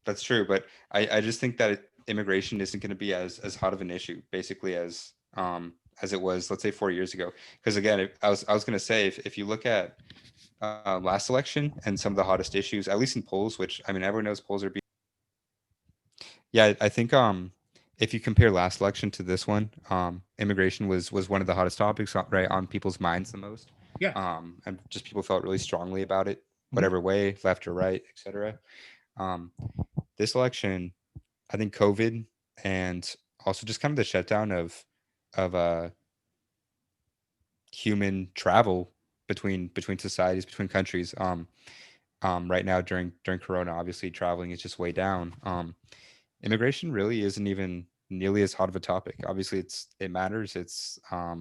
That's true. But I just think that immigration isn't going to be as hot of an issue, basically, as it was, let's say, 4 years ago. Because again, I was going to say, if you look at last election and some of the hottest issues, at least in polls, which I mean, everyone knows polls are being. Yeah, I think if you compare last election to this one, immigration was one of the hottest topics, right, on people's minds the most. Yeah. And just people felt really strongly about it, Mhm. whatever way, left or right, etc. Um, this election, I think COVID and also just kind of the shutdown of human travel between societies, between countries. Right now during Corona, obviously traveling is just way down. Immigration really isn't even nearly as hot of a topic. Obviously, it matters. It's a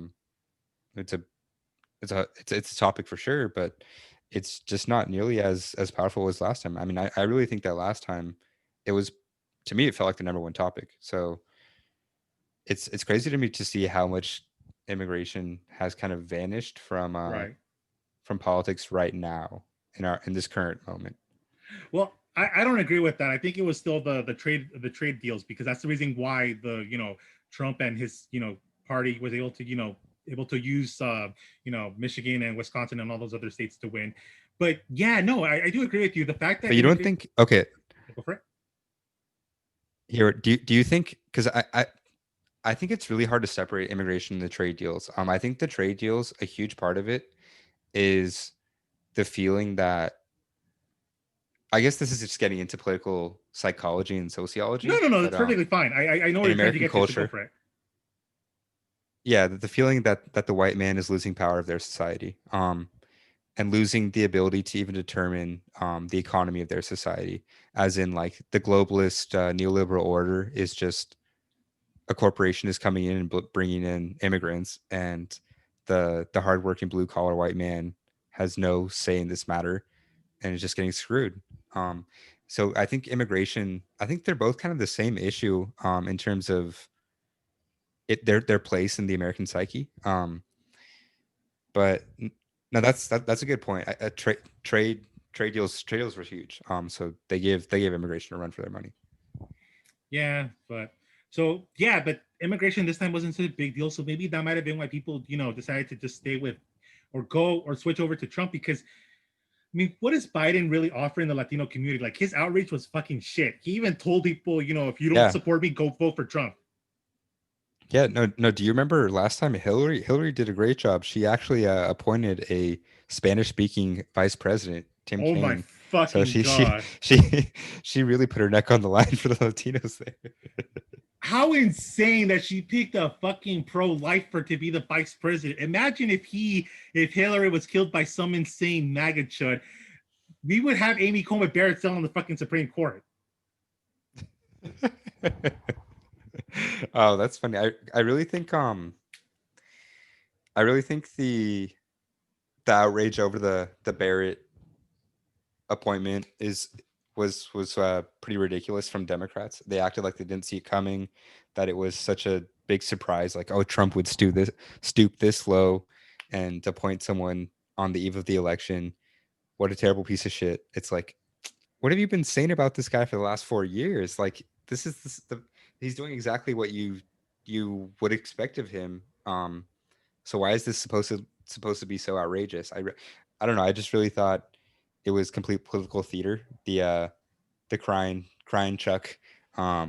it's a topic for sure, but it's just not nearly as powerful as last time. I mean, I really think that last time it was, to me, it felt like the number one topic. So it's crazy to me to see how much immigration has kind of vanished Right. from politics right now in this current moment. Well, I don't agree with that. I think it was still the trade deals, because that's the reason why the Trump and his party was able to use Michigan and Wisconsin and all those other states to win. But yeah, no, I do agree with you. The fact that But you don't think, okay, go for it. here, do you think, because I think it's really hard to separate immigration and the trade deals. I think the trade deals, a huge part of it is the feeling that I guess this is just getting into political psychology and No, sociology, no, no, but that's perfectly fine. I know where in you're trying to American get to, so go culture, for it. yeah, the feeling that the white man is losing power of their society, and losing the ability to even determine the economy of their society, as in like the globalist neoliberal order is just a corporation is coming in and bringing in immigrants, and the hardworking blue collar white man has no say in this matter and is just getting screwed. Um, so I think immigration, I think they're both kind of the same issue in terms of their place in the American psyche. But no, that's a good point. Trade deals were huge. So they give immigration a run for their money. Yeah, but so yeah, but immigration this time wasn't such a big deal. So maybe that might have been why people, decided to just stay with or go or switch over to Trump because I mean, what is Biden really offering the Latino community? Like his outreach was fucking shit. He even told people, if you don't Yeah, support me, go vote for Trump. yeah. No, no. Do you remember last time Hillary did a great job? She actually appointed a Spanish-speaking vice president, Tim Oh my Kaine. So fucking she she god. she she really put her neck on the line for the Latinos there. How insane that she picked a fucking pro-lifer to be the vice president. Imagine if Hillary was killed by some insane MAGA chud. We would have Amy Coney Barrett still on the fucking Supreme Court. Oh, that's funny. I really think the outrage over the Barrett appointment was pretty ridiculous from Democrats. They acted like they didn't see it coming, that it was such a big surprise, like, oh, Trump would stoop this low and appoint someone on the eve of the election. What a terrible piece of shit. It's like, what have you been saying about this guy for the last 4 years? Like, he's doing exactly what you would expect of him. So why is this supposed to be so outrageous? I don't know. I just really thought it was complete political theater. The crying Chuck I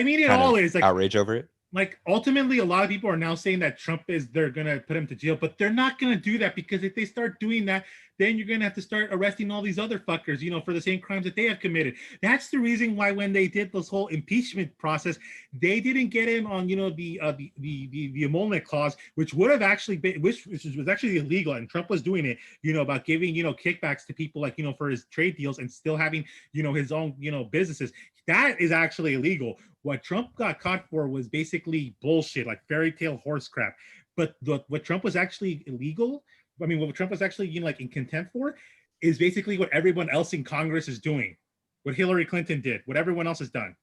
mean, it kind all of is outrage over it. like ultimately a lot of people are now saying that Trump is they're gonna put him to jail, but they're not gonna do that because if they start doing that, then you're gonna have to start arresting all these other fuckers, for the same crimes that they have committed. That's the reason why when they did this whole impeachment process, they didn't get him on the Moloch clause, which would have actually been which was actually illegal, and Trump was doing it, about giving kickbacks to people like for his trade deals and still having his own businesses. That is actually illegal. What Trump got caught for was basically bullshit, like fairy tale horse crap. But what Trump was actually illegal, I mean, what Trump was actually like in contempt for, is basically what everyone else in Congress is doing, what Hillary Clinton did, what everyone else has done.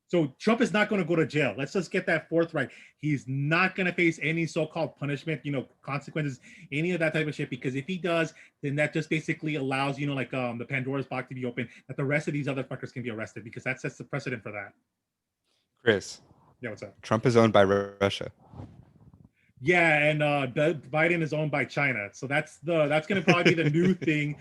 So Trump is not going to go to jail. Let's just get that forthright. He's not going to face any so-called punishment, consequences, any of that type of shit. Because if he does, then that just basically allows, like the Pandora's box to be open, that the rest of these other fuckers can be arrested because that sets the precedent for that. Chris, Yeah, what's up? Trump is owned by Russia. Yeah, and Biden is owned by China, so that's going to probably be the new thing.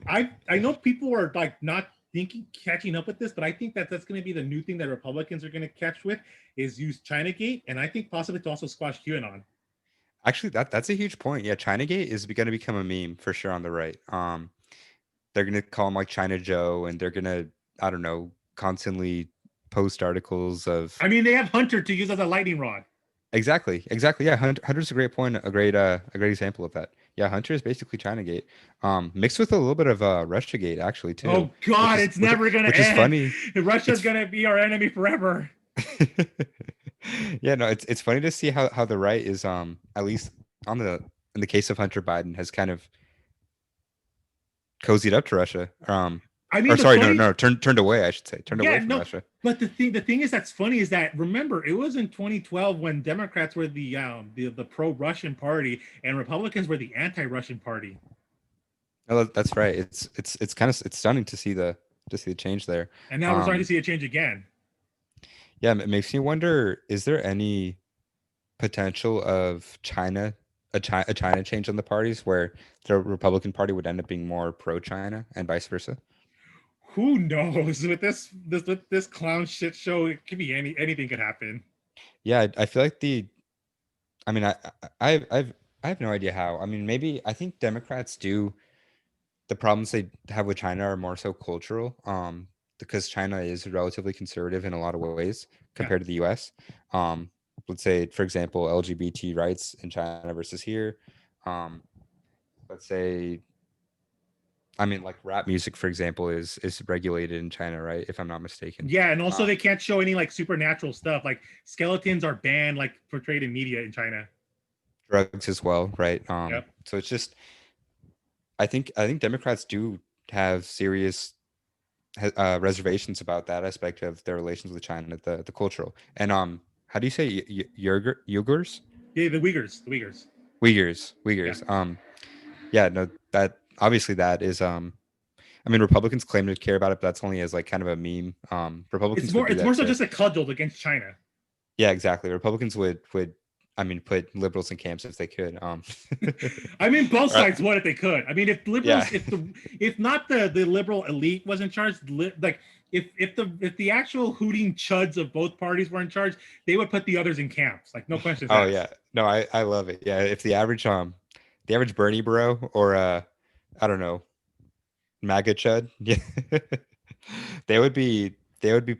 I know people are like not thinking catching up with this, but I think that's going to be the new thing that Republicans are going to catch with is use ChinaGate, and I think possibly to also squash QAnon. Actually, that's a huge point. Yeah, ChinaGate is going to become a meme for sure on the right. They're going to call him like China Joe, and they're going to, I don't know, constantly post articles of. I mean, they have Hunter to use as a lightning rod. Exactly. Yeah, Hunter's a great point, a great example of that. Yeah, Hunter is basically ChinaGate, mixed with a little bit of RussiaGate actually too, Oh God, it's never going to which is end. funny. Russia's It's going to be our enemy forever. yeah, no, it's funny to see how the right is at least on the in the case of Hunter Biden has kind of cozied up to Russia. I Or mean, the sorry, no, funny no, turned away, I should say, turned Yeah, away from no, Russia. but the thing is that's funny is that remember it was in 2012 when Democrats were the pro-Russian party and Republicans were the anti-Russian party. No, that's right. It's kind of it's stunning to see the change there. And now we're starting to Um, see a change again. yeah, it makes me wonder: is there any potential of a China change on the parties where the Republican Party would end up being more pro-China and vice versa? Who knows with this clown shit show? It could be anything could happen. Yeah, I feel like I mean, I have no idea how. I mean, maybe I think Democrats do the problems they have with China are more so cultural, because China is relatively conservative in a lot of ways Yeah. compared to the US. Um, let's say, for example, LGBT rights in China versus here. Um, let's say, I mean, like rap music, for example, is regulated in China, right? If I'm not mistaken. Yeah, and also Um, they can't show any like supernatural stuff. Like skeletons are banned, like portrayed in media in China. drugs as well, right? Yep. So it's just, I think Democrats do have serious reservations about that aspect of their relations with China, the cultural. And how do you say Uyghurs? Yeah, the Uyghurs, the Uyghurs. Uyghurs, Yeah. Uyghurs. Yeah, no, that obviously that is I mean, Republicans claim to care about it, but that's only as like kind of a meme. It's Republicans would more do it's more that so to, just a cudgel against China. yeah, exactly. Republicans would, I mean, put liberals in camps if they could. I mean, both uh, sides would if they could. I mean, if yeah. liberals, if not the liberal elite was in charge, like if the actual hooting chuds of both parties were in charge, they would put the others in camps, like no questions Oh yeah. asked. No, I love it. Yeah, if the average Bernie bro or I don't know, MAGA chud, yeah, they would be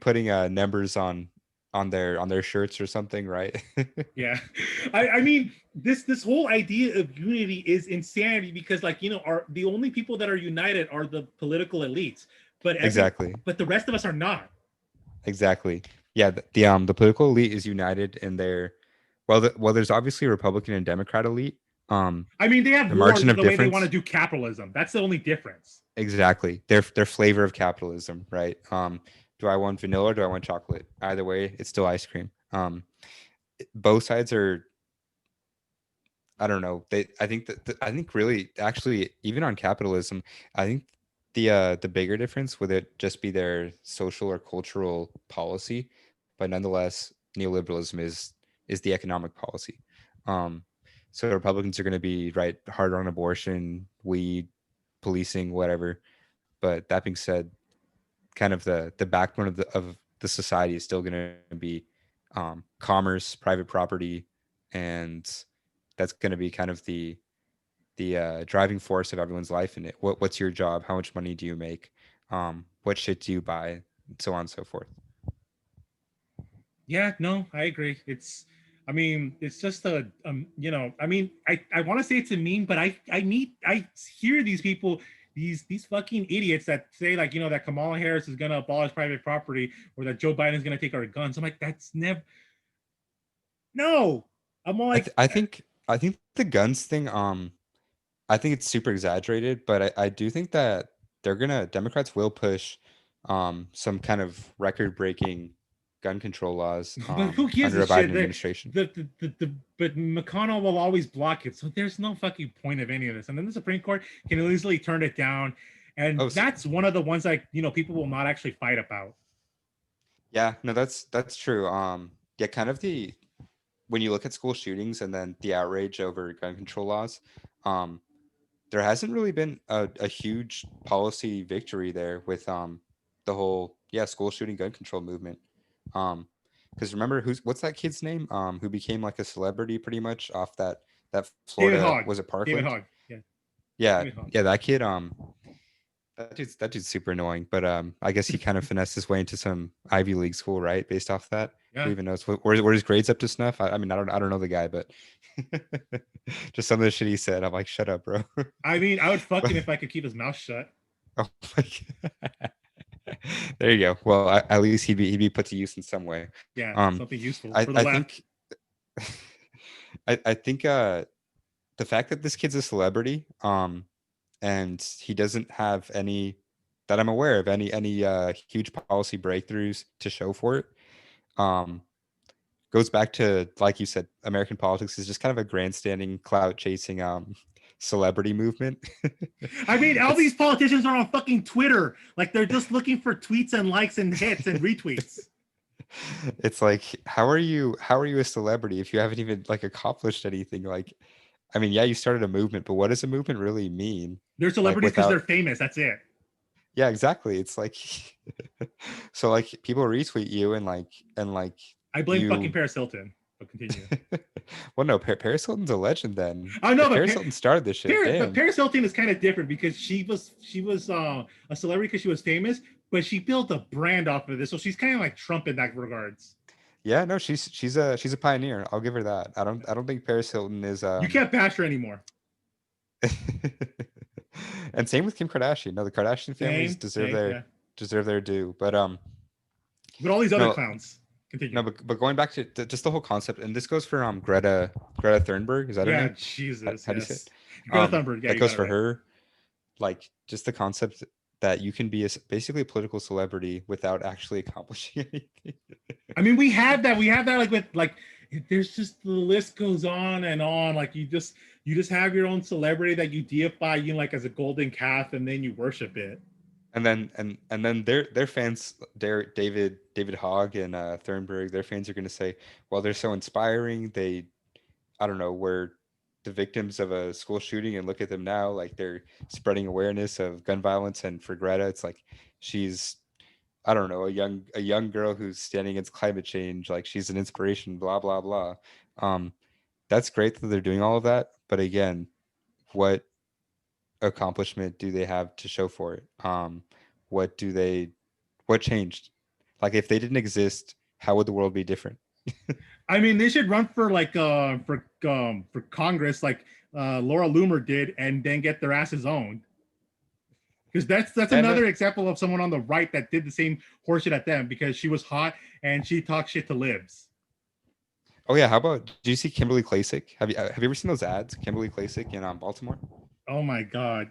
putting numbers on their shirts or something, right? Yeah, I mean this whole idea of unity is insanity because like are the only people that are united are the political elites, but Exactly. the rest of us are not. Exactly. Yeah, the political elite is united in their, well, there's obviously a Republican and Democrat elite. Um I mean they have the margin wars of the way they want to difference, do capitalism. That's the only difference. exactly. Their flavor of capitalism, right? Do I want vanilla or do I want chocolate? Either way, it's still ice cream. Both sides are, I don't know. I think I think really, actually, even on capitalism, I think the bigger difference would it just be their social or cultural policy, but nonetheless, neoliberalism is the economic policy. Um, so Republicans are going to be right harder on abortion, weed, policing, whatever. But that being said, kind of the backbone of the society is still going to be commerce, private property, and that's going to be kind of the driving force of everyone's life in it. What's your job? How much money do you make? What shit do you buy? And so on and so forth. Yeah, no, I agree. I mean, it's just I mean, I want to say it's a meme, but I hear these people, these fucking idiots that say like, that Kamala Harris is going to abolish private property or that Joe Biden is going to take our guns. I'm like, that's never, no. I'm all like, I think the guns thing. I think it's super exaggerated, but I do think that Democrats will push some kind of record breaking gun control laws but who gives under a a Biden shit? administration. But McConnell will always block it, so there's no fucking point of any of this. And then the Supreme Court can easily turn it down, and Oh, that's one of the ones like people will not actually fight about. yeah, no, that's true. Yeah, kind of the when you look at school shootings and then the outrage over gun control laws, um, there hasn't really been a huge policy victory there with the whole, yeah, school shooting gun control movement. Um, because remember what's that kid's name? Who became like a celebrity pretty much off that David Florida, Hogg, was it David Parkland? Hogg, yeah, Yeah, David Hogg, yeah, that kid. That dude's super annoying, but I guess he kind of finessed his way into some Ivy League school, right? Based off that, who yeah. even knows? Were his grades up to snuff? I mean, I don't know the guy, but just some of the shit he said, I'm like, shut up, bro. I mean, I would fuck But him if I could keep his mouth shut. oh my God. There you go. Well, at least he'd be put to use in some way. Yeah, Um, something useful I for the I left. think I think the fact that this kid's a celebrity, and he doesn't have any, that I'm aware of, any huge policy breakthroughs to show for it, um, goes back to, like you said, American politics is just kind of a grandstanding, clout chasing celebrity movement. I mean, all these it's politicians are on fucking Twitter, like they're just looking for tweets and likes and hits and retweets. it's like, how are you a celebrity if you haven't even like accomplished anything? Like, I mean, yeah, you started a movement, but what does a movement really mean? They're Like celebrities because they're without, famous. That's it. yeah, exactly. It's like so like people retweet you and like I blame fucking you, Paris Hilton. But continue. Well, no, Paris Hilton's a legend then. Oh no, If Paris Hilton started this shit, But damn. Paris Hilton is kind of different because she was a celebrity because she was famous, but she built a brand off of this, so she's kind of like Trump in that regards. Yeah, no, she's a pioneer. I'll give her that. I don't think Paris Hilton is You can't bash her anymore. And same with Kim Kardashian. No, the Kardashian families Same, yeah. deserve their due. But But all these other no, clowns. Continue. no, but going back to just the whole concept, and this goes for Greta Thunberg. Is that her Yeah, name? Jesus, How do you say it? yes. Greta Thunberg, yeah, That you goes got it for right. her. Like just the concept that you can be basically a political celebrity without actually accomplishing anything. I mean, we have that. We have that like with like there's just the list goes on and on. Like you just have your own celebrity that you deify, like as a golden calf, and then you worship it. And then their fans, David Hogg and Thurnberg, their fans are going to say, well, they're so inspiring. They, I don't know, were the victims of a school shooting, and look at them now, like they're spreading awareness of gun violence. And for Greta, it's like she's, I don't know, a young girl who's standing against climate change. Like she's an inspiration. Blah blah blah. Um, that's great that they're doing all of that, but again, what accomplishment do they have to show for it? What do they what changed? Like if they didn't exist, how would the world be different? I mean, they should run for like for Congress, like Laura Loomer did, and then get their asses owned. Because that's And another example of someone on the right that did the same horseshit at them because she was hot and she talked shit to libs. oh yeah, how about do you see Kimberly Klasick? Have you ever seen those ads? Kimberly Klasick in Baltimore. Oh my god.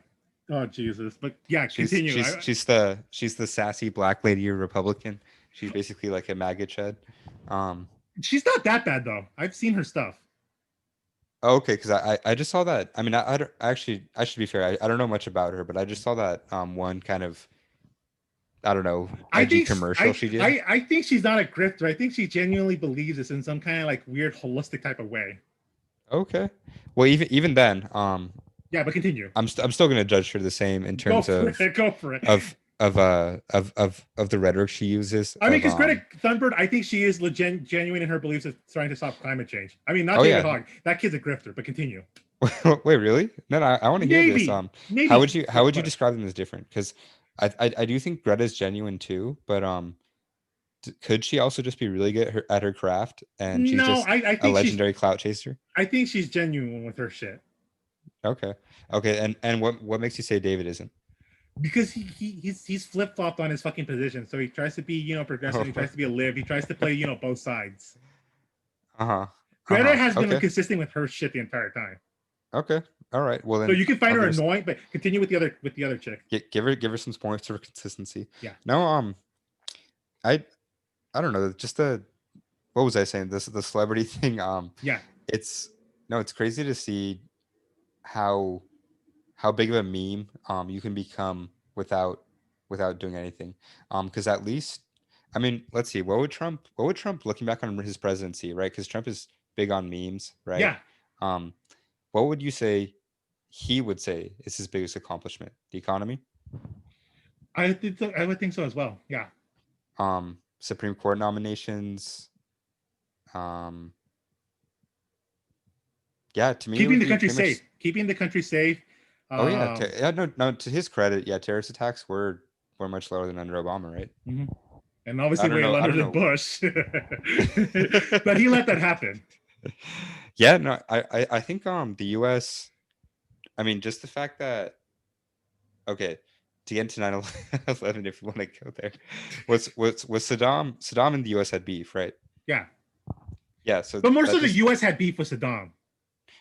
Oh Jesus. But yeah, She's continue. she's she's the she's the sassy black lady Republican. She's basically like a MAGA chad. Um, She's not that bad though. I've seen her stuff. okay, because I just saw that. I mean, I don't, actually I should be fair. I don't know much about her, but I just saw that one kind of, I don't know, I edgy think commercial she did. I think she's not a grifter. I think she genuinely believes this in some kind of like weird holistic type of way. Okay. Well, even then, Yeah, but continue. I'm still gonna judge her the same in Go terms for it. Go for it. of the rhetoric she uses I mean, of because Greta Thunberg, I think she is genuine in her beliefs of trying to stop climate change. I mean, not oh David yeah. Hogg. That kid's a grifter. But continue. Wait, really? No, no, I want to hear this. How would Maybe. you describe them as different? Because I do think Greta's genuine too, but could she also just be really good at her craft and she's No, just a legendary clout chaser? I think she's genuine with her shit. Okay. Okay, and what makes you say David isn't? Because he's flip flopped on his fucking position. So he tries to be progressive. He tries to be a lib. He tries to play both sides. Uh-huh. Greta Uh-huh. has been Okay. consistent with her shit the entire time. Okay. All right. Well So then you can find I'll her give her annoying, but continue with the other chick. give her some points for consistency. Yeah, No, I I don't know, just the what was I saying? This the celebrity thing. yeah. It's no, it's crazy to see how big of a meme you can become without doing anything. Because at least, I mean, let's see, what would Trump looking back on his presidency, right? Because Trump is big on memes, right? Yeah, Um, what would you say he would say is his biggest accomplishment? The economy, I would think so as well. Yeah, Supreme Court nominations. Um, yeah, to me it keeping would the be country pretty much. safe, keeping the country safe. Oh yeah, Um, yeah, no, no. To his credit, yeah, terrorist attacks were much lower than under Obama, right? mhm. And I obviously don't way know. I under don't the know. Bush, but he let that happen. Yeah, no, I think the US, I mean, just the fact that, okay, to get into 9/11, if you want to go there, was Saddam and the US had beef, right? Yeah, Yeah, so but more that so the just, U.S. had beef with Saddam.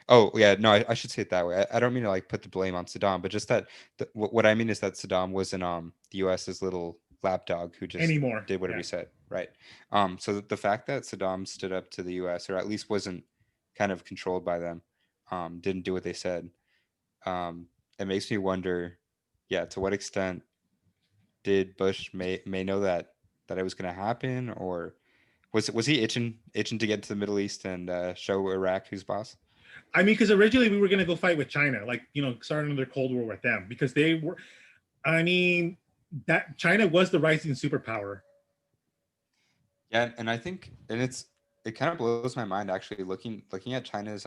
oh yeah, no, I should say it that way. I don't mean to like put the blame on Saddam, but just that what I mean is that Saddam wasn't the US's little lapdog who just Anymore. did whatever Yeah. he said, right? So the fact that Saddam stood up to the US, or at least wasn't kind of controlled by them, didn't do what they said. It makes me wonder, yeah, to what extent did Bush may know that it was going to happen, or was he itching to get to the Middle East and show Iraq who's boss? I mean, because originally we were going to go fight with China, like, start another Cold War with them because they were, I mean, that China was the rising superpower. Yeah, and I think, and it kind of blows my mind actually looking at China's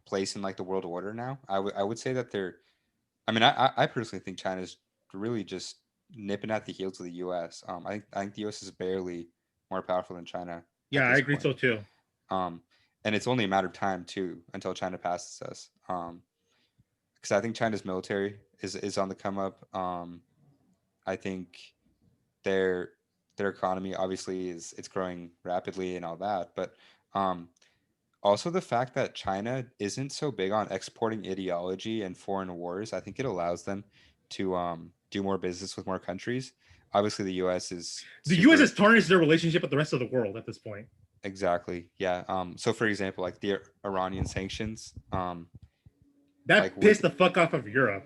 place in like the world order now. I would say that they're. I mean, I personally think China's really just nipping at the heels of the U.S. I think the U.S. is barely more powerful than China Yeah, at I this agree point. so too. Um, and it's only a matter of time too until China passes us. Because I think China's military is on the come up. I think their their economy obviously is it's growing rapidly and all that, but um, also the fact that China isn't so big on exporting ideology and foreign wars, I think it allows them to do more business with more countries. Obviously, the U.S. is The U.S. has super. tarnished their relationship with the rest of the world at this point. Exactly, yeah. So for example, like the Iranian sanctions, like That pissed would. the fuck off of Europe.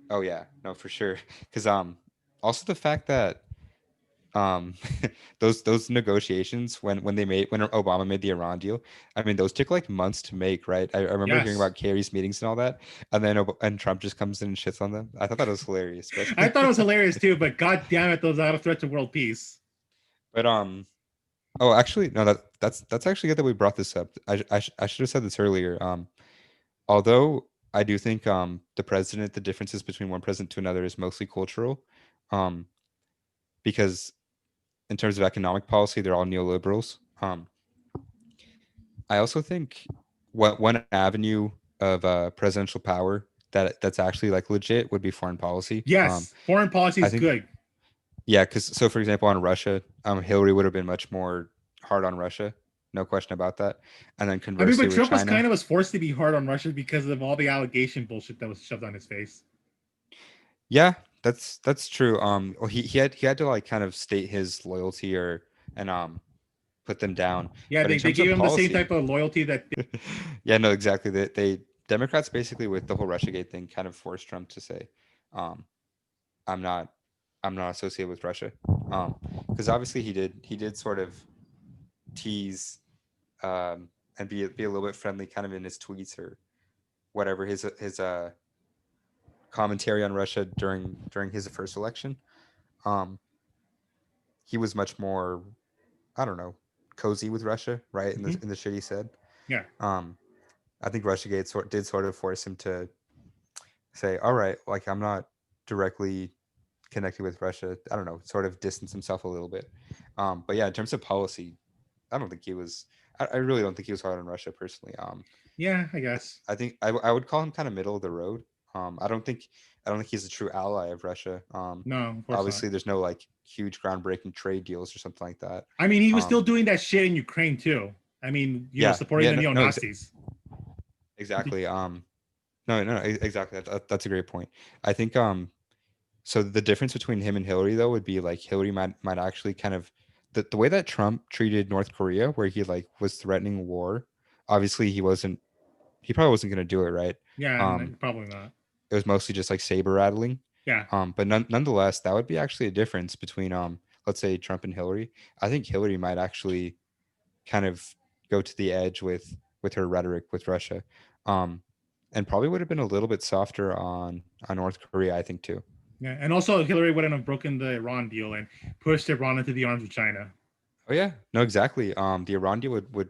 Oh yeah, no, for sure. Because also the fact that um those negotiations when they made when Obama made the Iran deal, I mean those took like months to make, right? I remember hearing Yes. about Kerry's meetings and all that, and then and Trump just comes in and shits on them. I thought that was hilarious, but I thought it was hilarious too, but god damn it, those out of threat to world peace. but oh actually no, that's actually good that we brought this up. I should have said this earlier. Although I do think the differences between one president to another is mostly cultural, um because in terms of economic policy they're all neoliberals. I also think what one avenue of presidential power that's actually like legit would be foreign policy. Yes, foreign policy I is think good. yeah, because so for example on Russia, Hillary would have been much more hard on Russia, no question about that. And then I mean, conversely but with Trump was China, kind of was forced to be hard on Russia because of all the allegation bullshit that was shoved on his face. yeah, that's true. Well, he had to like kind of state his loyalty or and put them down. Yeah, But in they terms gave of him the same policy, type of loyalty that yeah, no, exactly. They Democrats basically with the whole Russiagate thing kind of forced Trump to say, um, I'm not I'm not associated with Russia. Because obviously he did sort of tease and be a little bit friendly kind of in his tweets or whatever his commentary on Russia during his first election. Um, he was much more I don't know cozy with Russia, right? In Mhm. the shit he said. Yeah, Um, I think Russiagate did sort of force him to say, all right, like I'm not directly connected with Russia. I don't know, sort of distance himself a little bit. But yeah, in terms of policy, I don't think he was. I really don't think he was hard on Russia personally. yeah, I guess. I think I would call him kind of middle of the road. I don't think he's a true ally of Russia. No, of course not. Obviously, there's no like huge groundbreaking trade deals or something like that. I mean, he was still Um, doing that shit in Ukraine too. I mean, yeah, supporting yeah, the no, neo no, Nazis. exactly. No, no, no, exactly. That's a great point. I think so the difference between him and Hillary though would be like Hillary might actually kind of the way that Trump treated North Korea, where he like was threatening war. Obviously, he probably wasn't going to do it, right? Yeah, Um, probably not. it was mostly just like saber rattling. Yeah, But nonetheless, that would be actually a difference between let's say Trump and Hillary. I think Hillary might actually kind of go to the edge with her rhetoric with Russia, um, and probably would have been a little bit softer on North Korea. I think too. yeah, and also Hillary wouldn't have broken the Iran deal and pushed Iran into the arms of China. Oh yeah, no, exactly. The Iran deal would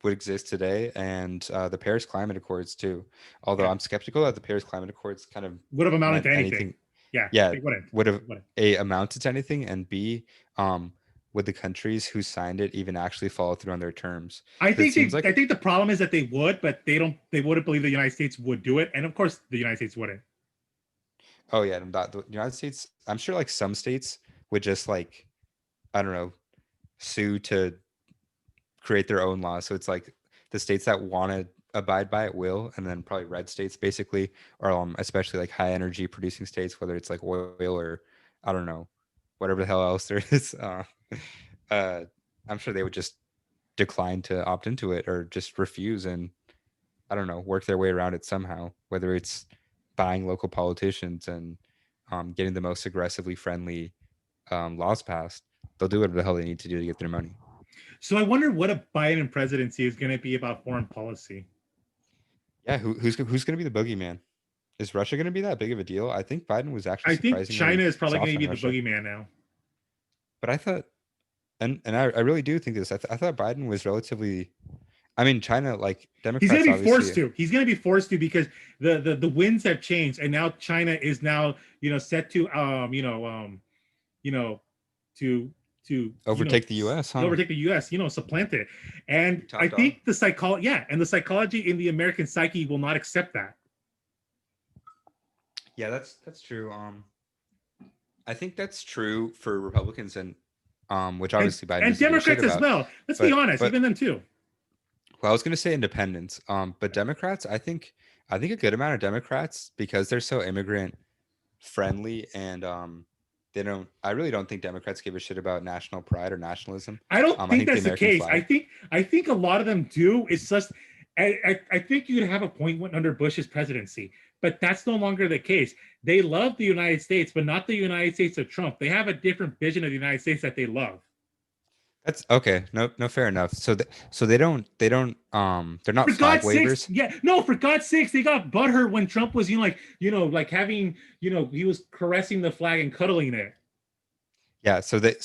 exist today, and the Paris Climate Accords too. Although Yeah, I'm skeptical that the Paris Climate Accords kind of would have amounted meant to anything. anything. Yeah, Yeah, they wouldn't. would have They wouldn't. a amounted to anything, and b would the countries who signed it even actually follow through on their terms? I Because it think seems they. I like think the problem is that they would, but they don't. They wouldn't believe the United States would do it, and of course, the United States wouldn't. oh yeah, and that the United States. I'm sure like some states would just like I don't know sue to create their own laws. So it's like the states that want to abide by it will, and then probably red states basically, or especially like high energy producing states, whether it's like oil or I don't know, whatever the hell else there is. Uh, I'm sure they would just decline to opt into it or just refuse and I don't know, work their way around it somehow, whether it's buying local politicians and getting the most aggressively friendly laws passed. They'll do whatever the hell they need to do to get their money. So I wonder what a Biden presidency is going to be about foreign policy. Yeah, who's going to be the boogeyman? Is Russia going to be that big of a deal? I think Biden was actually I think surprisingly China is probably going soft to on be the Russia. boogeyman now. But I thought And I really do think this. I thought Biden was relatively. I mean, China, like He's going Democrats, to be forced obviously to. He's going to be forced to because the winds have changed, and now China is now set to you know to overtake the U.S., huh? overtake the U.S. Supplant it, and Be I top dog. think the psychology in the American psyche will not accept that. Yeah, that's true. I think that's true for Republicans and which and obviously Biden and doesn't give a shit Democrats as about. well. Let's be But honest, but even them too. well, I was gonna say independents. But Democrats, I think a good amount of Democrats because they're so immigrant friendly and they don't. I really don't think Democrats give a shit about national pride or nationalism. I don't I think think the that's the American case. flag. I think a lot of them do. It's just I think you could have a point under Bush's presidency, but that's no longer the case. They love the United States, but not the United States of Trump. They have a different vision of the United States that they love. That's okay. No, no, fair enough. So they're not For flag God's sakes, wavers. yeah, no, for God's sakes, they got butthurt when Trump was, like having, he was caressing the flag and cuddling it. Yeah, so they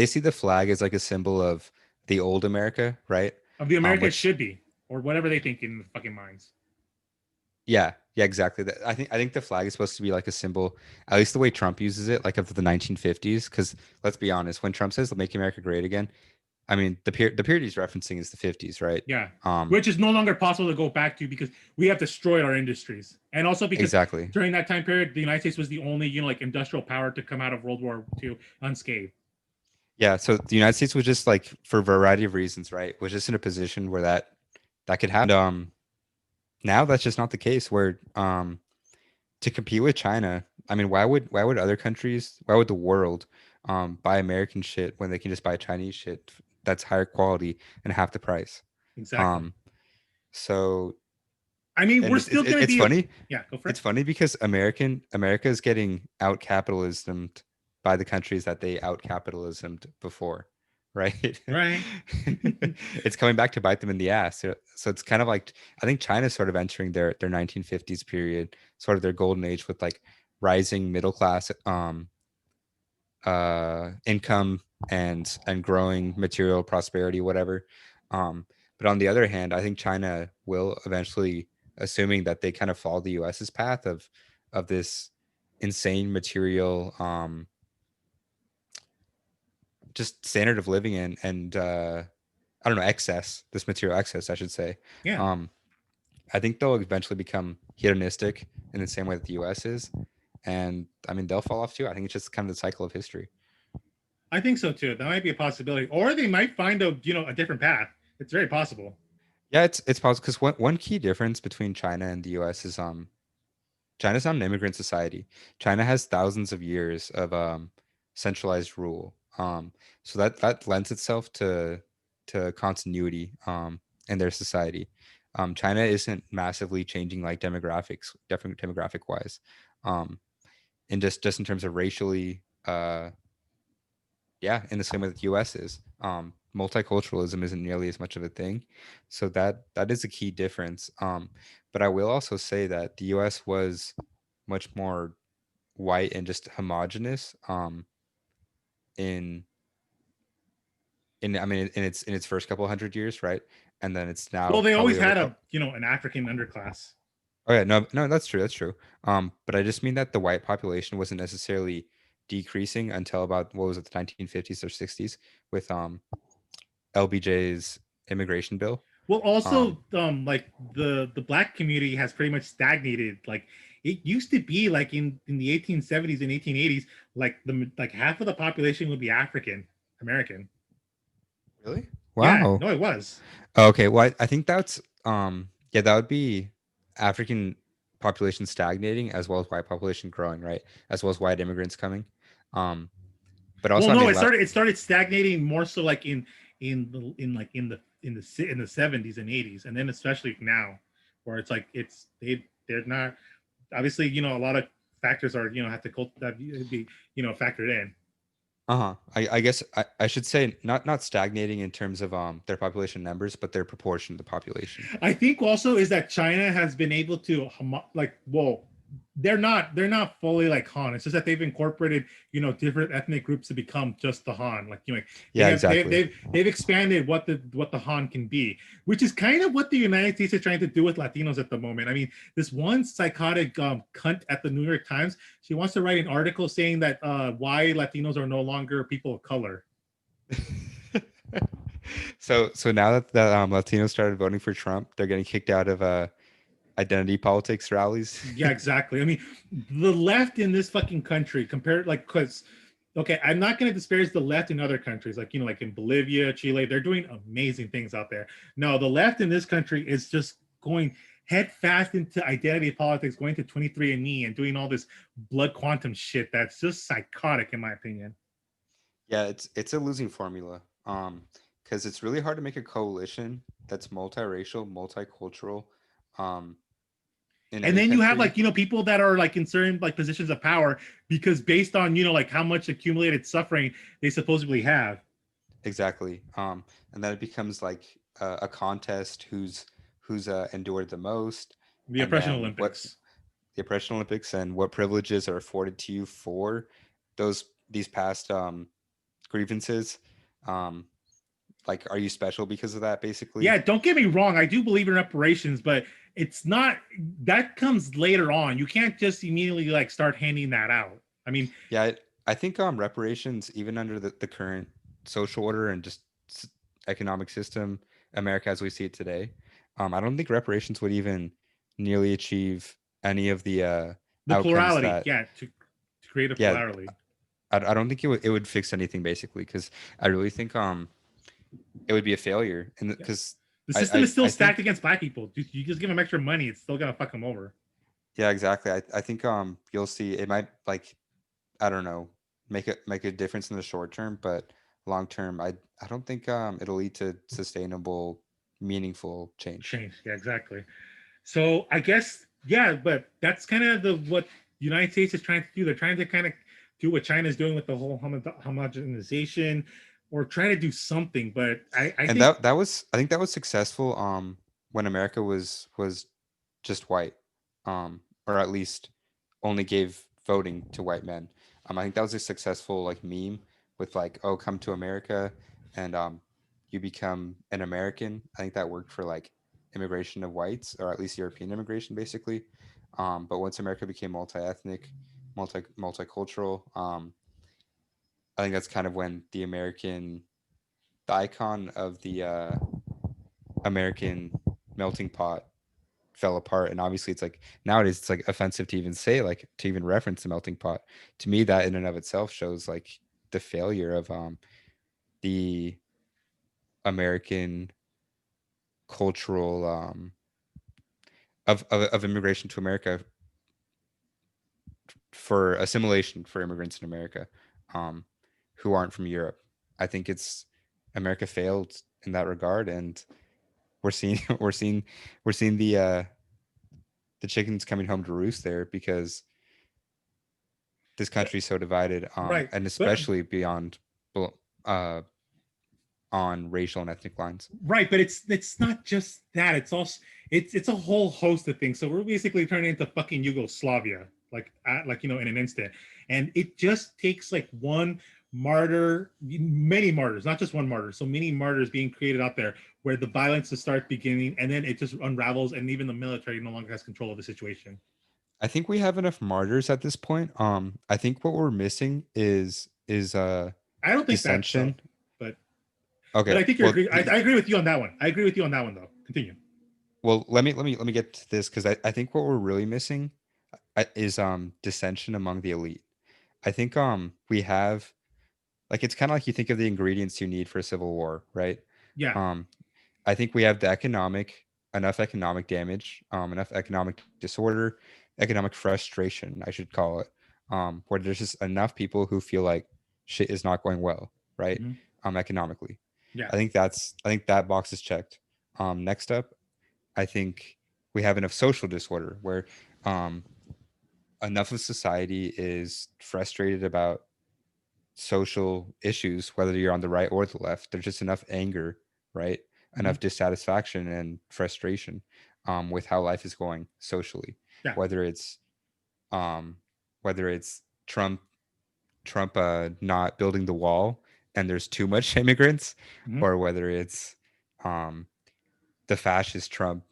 see the flag as like a symbol of the old America, right? Of the America it Which should be, or whatever they think in the fucking minds. yeah, exactly. I think the flag is supposed to be like a symbol, at least the way Trump uses it, like of the 1950s. Because let's be honest, when Trump says "Make America Great Again," I mean the period he's referencing is the 50s, right? Yeah, Um, which is no longer possible to go back to because we have destroyed our industries, and also because exactly. during that time period, the United States was the only like industrial power to come out of World War II unscathed. Yeah, so the United States was just like for a variety of reasons, right? Was just in a position where that could happen. Now that's just not the case. Where to compete with China, I mean, why would other countries, why would the world buy American shit when they can just buy Chinese shit that's higher quality and half the price? Exactly. Um, so I mean, and we're still going to it's be funny. yeah. Go for it. It's funny because America is getting out capitalismed by the countries that they out capitalismed before, right? Right. It's coming back to bite them in the ass. So it's kind of like I think China's sort of entering their 1950s period, sort of their golden age with like rising middle class income and growing material prosperity, whatever. But on the other hand, I think China will eventually, assuming that they kind of follow the US's path of this insane material just standard of living and I don't know, excess, this material excess, I should say. Yeah, Um, I think they'll eventually become hedonistic in the same way that the US is. And I mean, they'll fall off too. I think it's just kind of the cycle of history. I think so too. That might be a possibility, or they might find a different path. It's very possible. Yeah, it's possible because one key difference between China and the US is China's not an immigrant society. China has thousands of years of centralized rule. So that lends itself to continuity in their society. China isn't massively changing like definitely demographic wise. Um, and just in terms of racially, yeah, in the same way that the US is. Multiculturalism isn't nearly as much of a thing. So that is a key difference. But I will also say that the US was much more white and just homogenous in I mean in its first couple hundred years, right? And then it's now Well, they always probably had an African underclass. oh yeah, no, that's true. But I just mean that the white population wasn't necessarily decreasing until about what was it, the 1950s or 60s with LBJ's immigration bill. Well, Um, also, like the black community has pretty much stagnated. Like it used to be, like in the 1870s and 1880s, like half of the population would be African American. really? Yeah, Wow. no, it was. Okay, well, I think that's yeah, that would be African population stagnating as well as white population growing, right? As well as white immigrants coming. Um, but Well, also, I no, mean, it started stagnating more so like in the 70s and 80s, and then especially now, where it's like they're not obviously a lot of factors are have to be factored in. uh-huh. I guess I should say not stagnating in terms of their population numbers, but their proportion to the population. I think also is that China has been able to like whoa. they're not fully like Han. It's just that they've incorporated, different ethnic groups to become just the Han. Like, they Yeah, have they, exactly. they've expanded what the Han can be, which is kind of what the United States is trying to do with Latinos at the moment. I mean, this one psychotic cunt at the New York Times, she wants to write an article saying that why Latinos are no longer people of color. So now that the Latinos started voting for Trump, they're getting kicked out of identity politics rallies. Yeah, exactly. I mean, the left in this fucking country compared, like, because okay, I'm not going to disparage the left in other countries, like, like in Bolivia, Chile, they're doing amazing things out there. No, the left in this country is just going head fast into identity politics, going to 23andMe and doing all this blood quantum shit that's just psychotic, in my opinion. Yeah, it's a losing formula. Because it's really hard to make a coalition that's multiracial, multicultural, um, in And any then you have, country. like, people that are like in certain like positions of power because based on, like how much accumulated suffering they supposedly have. Exactly. And then it becomes like a contest who's endured the most, The and oppression then what Olympics. the oppression Olympics and what privileges are afforded to you for these past grievances. Um, like, are you special because of that, basically? Yeah, don't get me wrong. I do believe in reparations, but it's not, that comes later on. You can't just immediately like start handing that out. I mean, Yeah, I think reparations, even under the current social order and just economic system, America as we see it today, I don't think reparations would even nearly achieve any of the the outcomes plurality, that. yeah, to create a Yeah, plurality. I don't think it would fix anything, basically, because I really think it would be a failure, and Yeah. because The I, system is I still I stacked think. against black people. You just give them extra money, it's still gonna fuck them over. Yeah, exactly. I think you'll see it might, like, I don't know, make a difference in the short term, but long term, I don't think it'll lead to sustainable, meaningful change. Change, yeah, exactly. So I guess, yeah, but that's kind of the what the United States is trying to do. They're trying to kind of do what China's doing with the whole homogenization, or try to do something. But I And think, I think that was successful when America was just white, or at least only gave voting to white men. I think that was a successful, like, meme with, like, oh, come to America and you become an American. I think that worked for, like, immigration of whites, or at least European immigration, basically. But once America became multi-ethnic, multicultural, I think that's kind of when the icon of the American melting pot fell apart. And obviously, it's like nowadays it's like offensive to even say, like, to even reference the melting pot. To me, that in and of itself shows, like, the failure of the American cultural of immigration to America, for assimilation for immigrants in America, um, who aren't from Europe. I think it's America failed in that regard, and we're seeing we're seeing the chickens coming home to roost there, because this country is so divided, right, and but especially beyond, uh, on racial and ethnic lines. right, but it's not just that. It's also, it's a whole host of things. So we're basically turning into fucking Yugoslavia, like in an instant, and it just takes like one martyr, many martyrs, not just one martyr. So many martyrs being created out there where the violence to start beginning, and then it just unravels, and even the military no longer has control of the situation. I think we have enough martyrs at this point. I think what we're missing is I don't think that's so, dissension. but Okay, I think you're well, agree. I agree with you on that one. I agree with you on that one, though. Continue. let me get to this, because I think what we're really missing is dissension among the elite. I think we have, like, it's kind of like you think of the ingredients you need for a civil war, right? Yeah. Um, I think we have enough economic damage, enough economic disorder, economic frustration, I should call it, where there's just enough people who feel like shit is not going well, right? Mm-hmm. Economically. Yeah. I think that box is checked. Next up, I think we have enough social disorder where um, enough of society is frustrated about social issues, whether you're on the right or the left. There's just enough anger, right? Mm-hmm. Enough dissatisfaction and frustration with how life is going socially, Yeah. whether it's um, whether it's Trump not building the wall and there's too much immigrants, Mhm. or whether it's um, the fascist Trump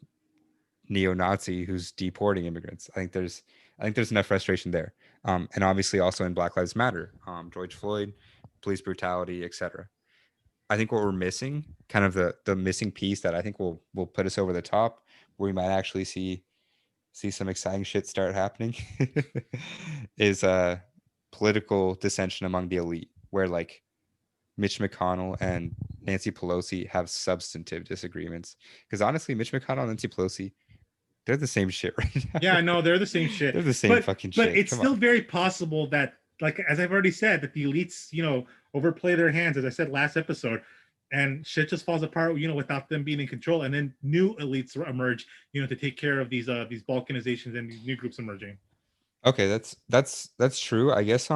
neo-Nazi who's deporting immigrants. I think there's enough frustration there, and obviously also in Black Lives Matter, George Floyd, police brutality, etc. I think what we're missing, kind of the missing piece that I think will put us over the top, where we might actually see some exciting shit start happening, is political dissension among the elite, where like Mitch McConnell and Nancy Pelosi have substantive disagreements. Because honestly, Mitch McConnell and Nancy Pelosi, they're the same shit right Yeah, now. no, they're the same shit. They're the same But fucking but shit. it's Come still on. very possible that, like as I've already said, that the elites, overplay their hands, as I said last episode, and shit just falls apart, without them being in control, and then new elites emerge, to take care of these balkanizations and these new groups emerging. Okay, that's true. I guess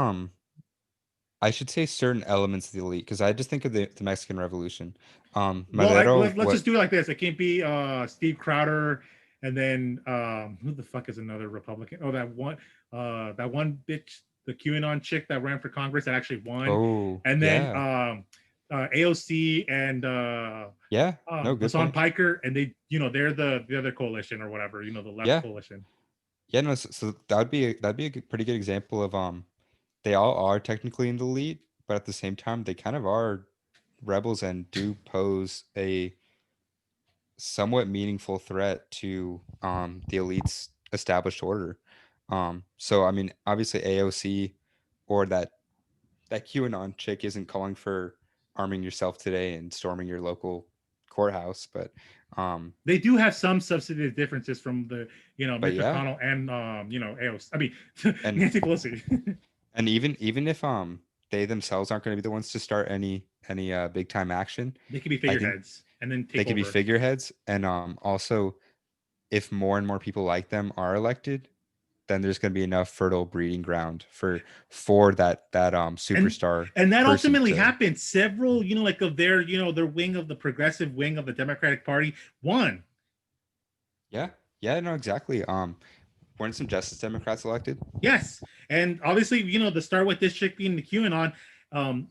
I should say certain elements of the elite, because I just think of the Mexican Revolution. Well, Madero, let's what? just do it like this. It can't be Steve Crowder, and then who the fuck is another Republican? Oh, that one bitch, the QAnon chick that ran for Congress that actually won, Oh, and then yeah, AOC and yeah. No, good Hassan point. Piker, and they're the other coalition or whatever, the left Yeah, coalition. yeah. No, so that'd be a pretty good example of they all are technically in the elite, but at the same time they kind of are rebels and do pose a somewhat meaningful threat to the elite's established order. So I mean, obviously AOC or that QAnon chick isn't calling for arming yourself today and storming your local courthouse, um, They do have some substantive differences from the but Mitch yeah, McConnell and AOC. I mean and Nancy Pelosi. and even if they themselves aren't going to be the ones to start any big time action, They could be I think figureheads and then they take could be over. figureheads, and also if more and more people like them are elected, then there's going to be enough fertile breeding ground for that and superstar and that person ultimately to. happened. Several, like of their wing of the progressive wing of the Democratic Party won. Yeah, yeah, no, exactly. Weren't some Justice Democrats elected? Yes, and obviously, to start with this chick being the QAnon,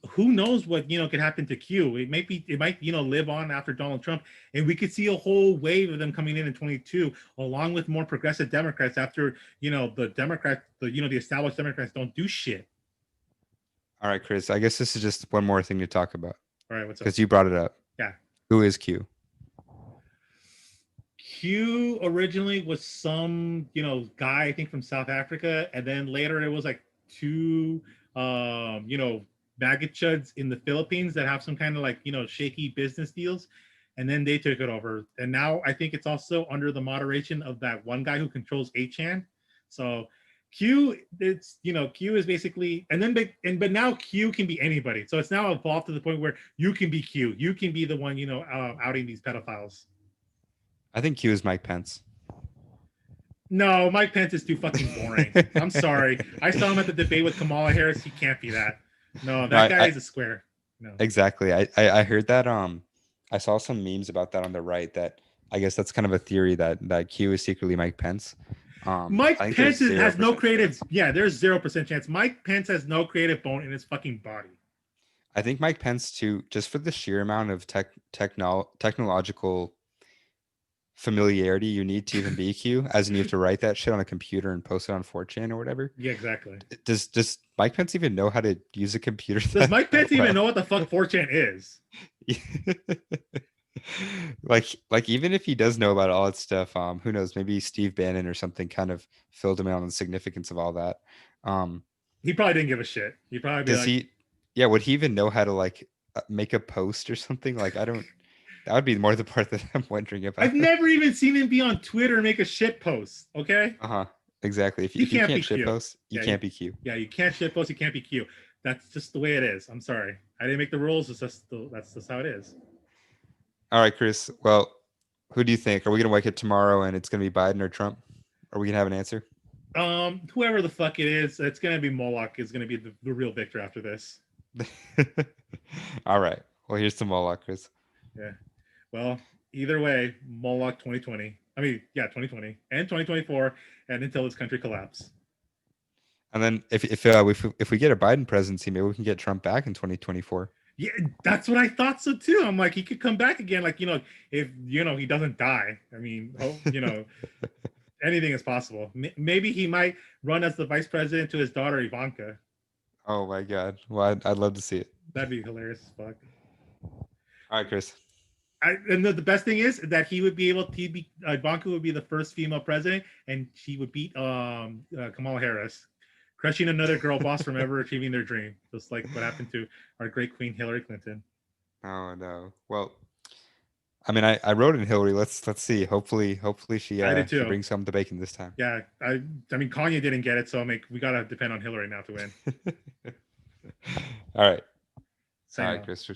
who knows what could happen to Q? It might live on after Donald Trump, and we could see a whole wave of them coming in 22, along with more progressive Democrats after the established Democrats don't do shit. All right, Chris, I guess this is just one more thing to talk about All right, what's up? because you brought it up. Yeah. Who is Q? Q originally was some, guy I think from South Africa, and then later it was like two, MAGA chuds in the Philippines that have some kind of like shaky business deals, and then they took it over, and now I think it's also under the moderation of that one guy who controls 8chan. So Q is basically, and then but now Q can be anybody. So it's now evolved to the point where you can be Q, you can be the one outing these pedophiles. I think Q is Mike Pence. No, Mike Pence is too fucking boring. I'm sorry. I saw him at the debate with Kamala Harris. He can't be that. No, No, that guy is a square. No. exactly. I heard that. I saw some memes about that on the right. That I guess that's kind of a theory that Q is secretly Mike Pence. I Mike think there's Pence zero has no percent creative. chance. Yeah, there's 0% chance. Mike Pence has no creative bone in his fucking body. I think Mike Pence too, just for the sheer amount of technological familiarity you need to even be Q, as in you have to write that shit on a computer and post it on 4chan or whatever. Yeah, exactly. Does Mike Pence even know how to use a computer Does Mike that Pence even well? know what the fuck 4chan is? Like even if he does know about all that stuff, who knows? Maybe Steve Bannon or something kind of filled him in on the significance of all that. Um, He probably didn't give a shit. He'd probably be does like, he? Yeah, would he even know how to like make a post or something? Like I don't. That would be more the part that I'm wondering I've about. never even seen him be on Twitter and make a shit post. Okay. Uh-huh. Exactly. If He if you can't be can't Q. shitpost, you Yeah, can't be Q. you can't shit post. You can't be Q. That's just the way it is. I'm sorry. I didn't make the rules. That's just how it is. All right, Chris. Well, who do you think? Are we gonna wake up tomorrow and it's gonna be Biden or Trump? Are we gonna have an answer? Whoever the fuck it is, it's gonna be Moloch. Is gonna be the real victor after this. All right. Well, here's some Moloch, Chris. Yeah. Well, either way, Moloch 2020. I mean, yeah, 2020 and 2024, and until this country collapse. And then if we get a Biden presidency, maybe we can get Trump back in 2024. Yeah, that's what I thought so too. I'm like, he could come back again, like, if he doesn't die. I mean, anything is possible. Maybe he might run as the vice president to his daughter Ivanka. Oh my God! Well, I'd love to see it. That'd be hilarious as fuck. All right, Chris. And the best thing is that Ivanka would be the first female president, and she would beat Kamala Harris, crushing another girl boss from ever achieving their dream, just like what happened to our great Queen Hillary Clinton. Oh no. Well, I mean, I wrote in Hillary. Let's see. Hopefully she I did she too. brings some to bacon this time. Yeah, I mean Kanye didn't get it, so we gotta depend on Hillary now to win. All right. Same All right, Chris.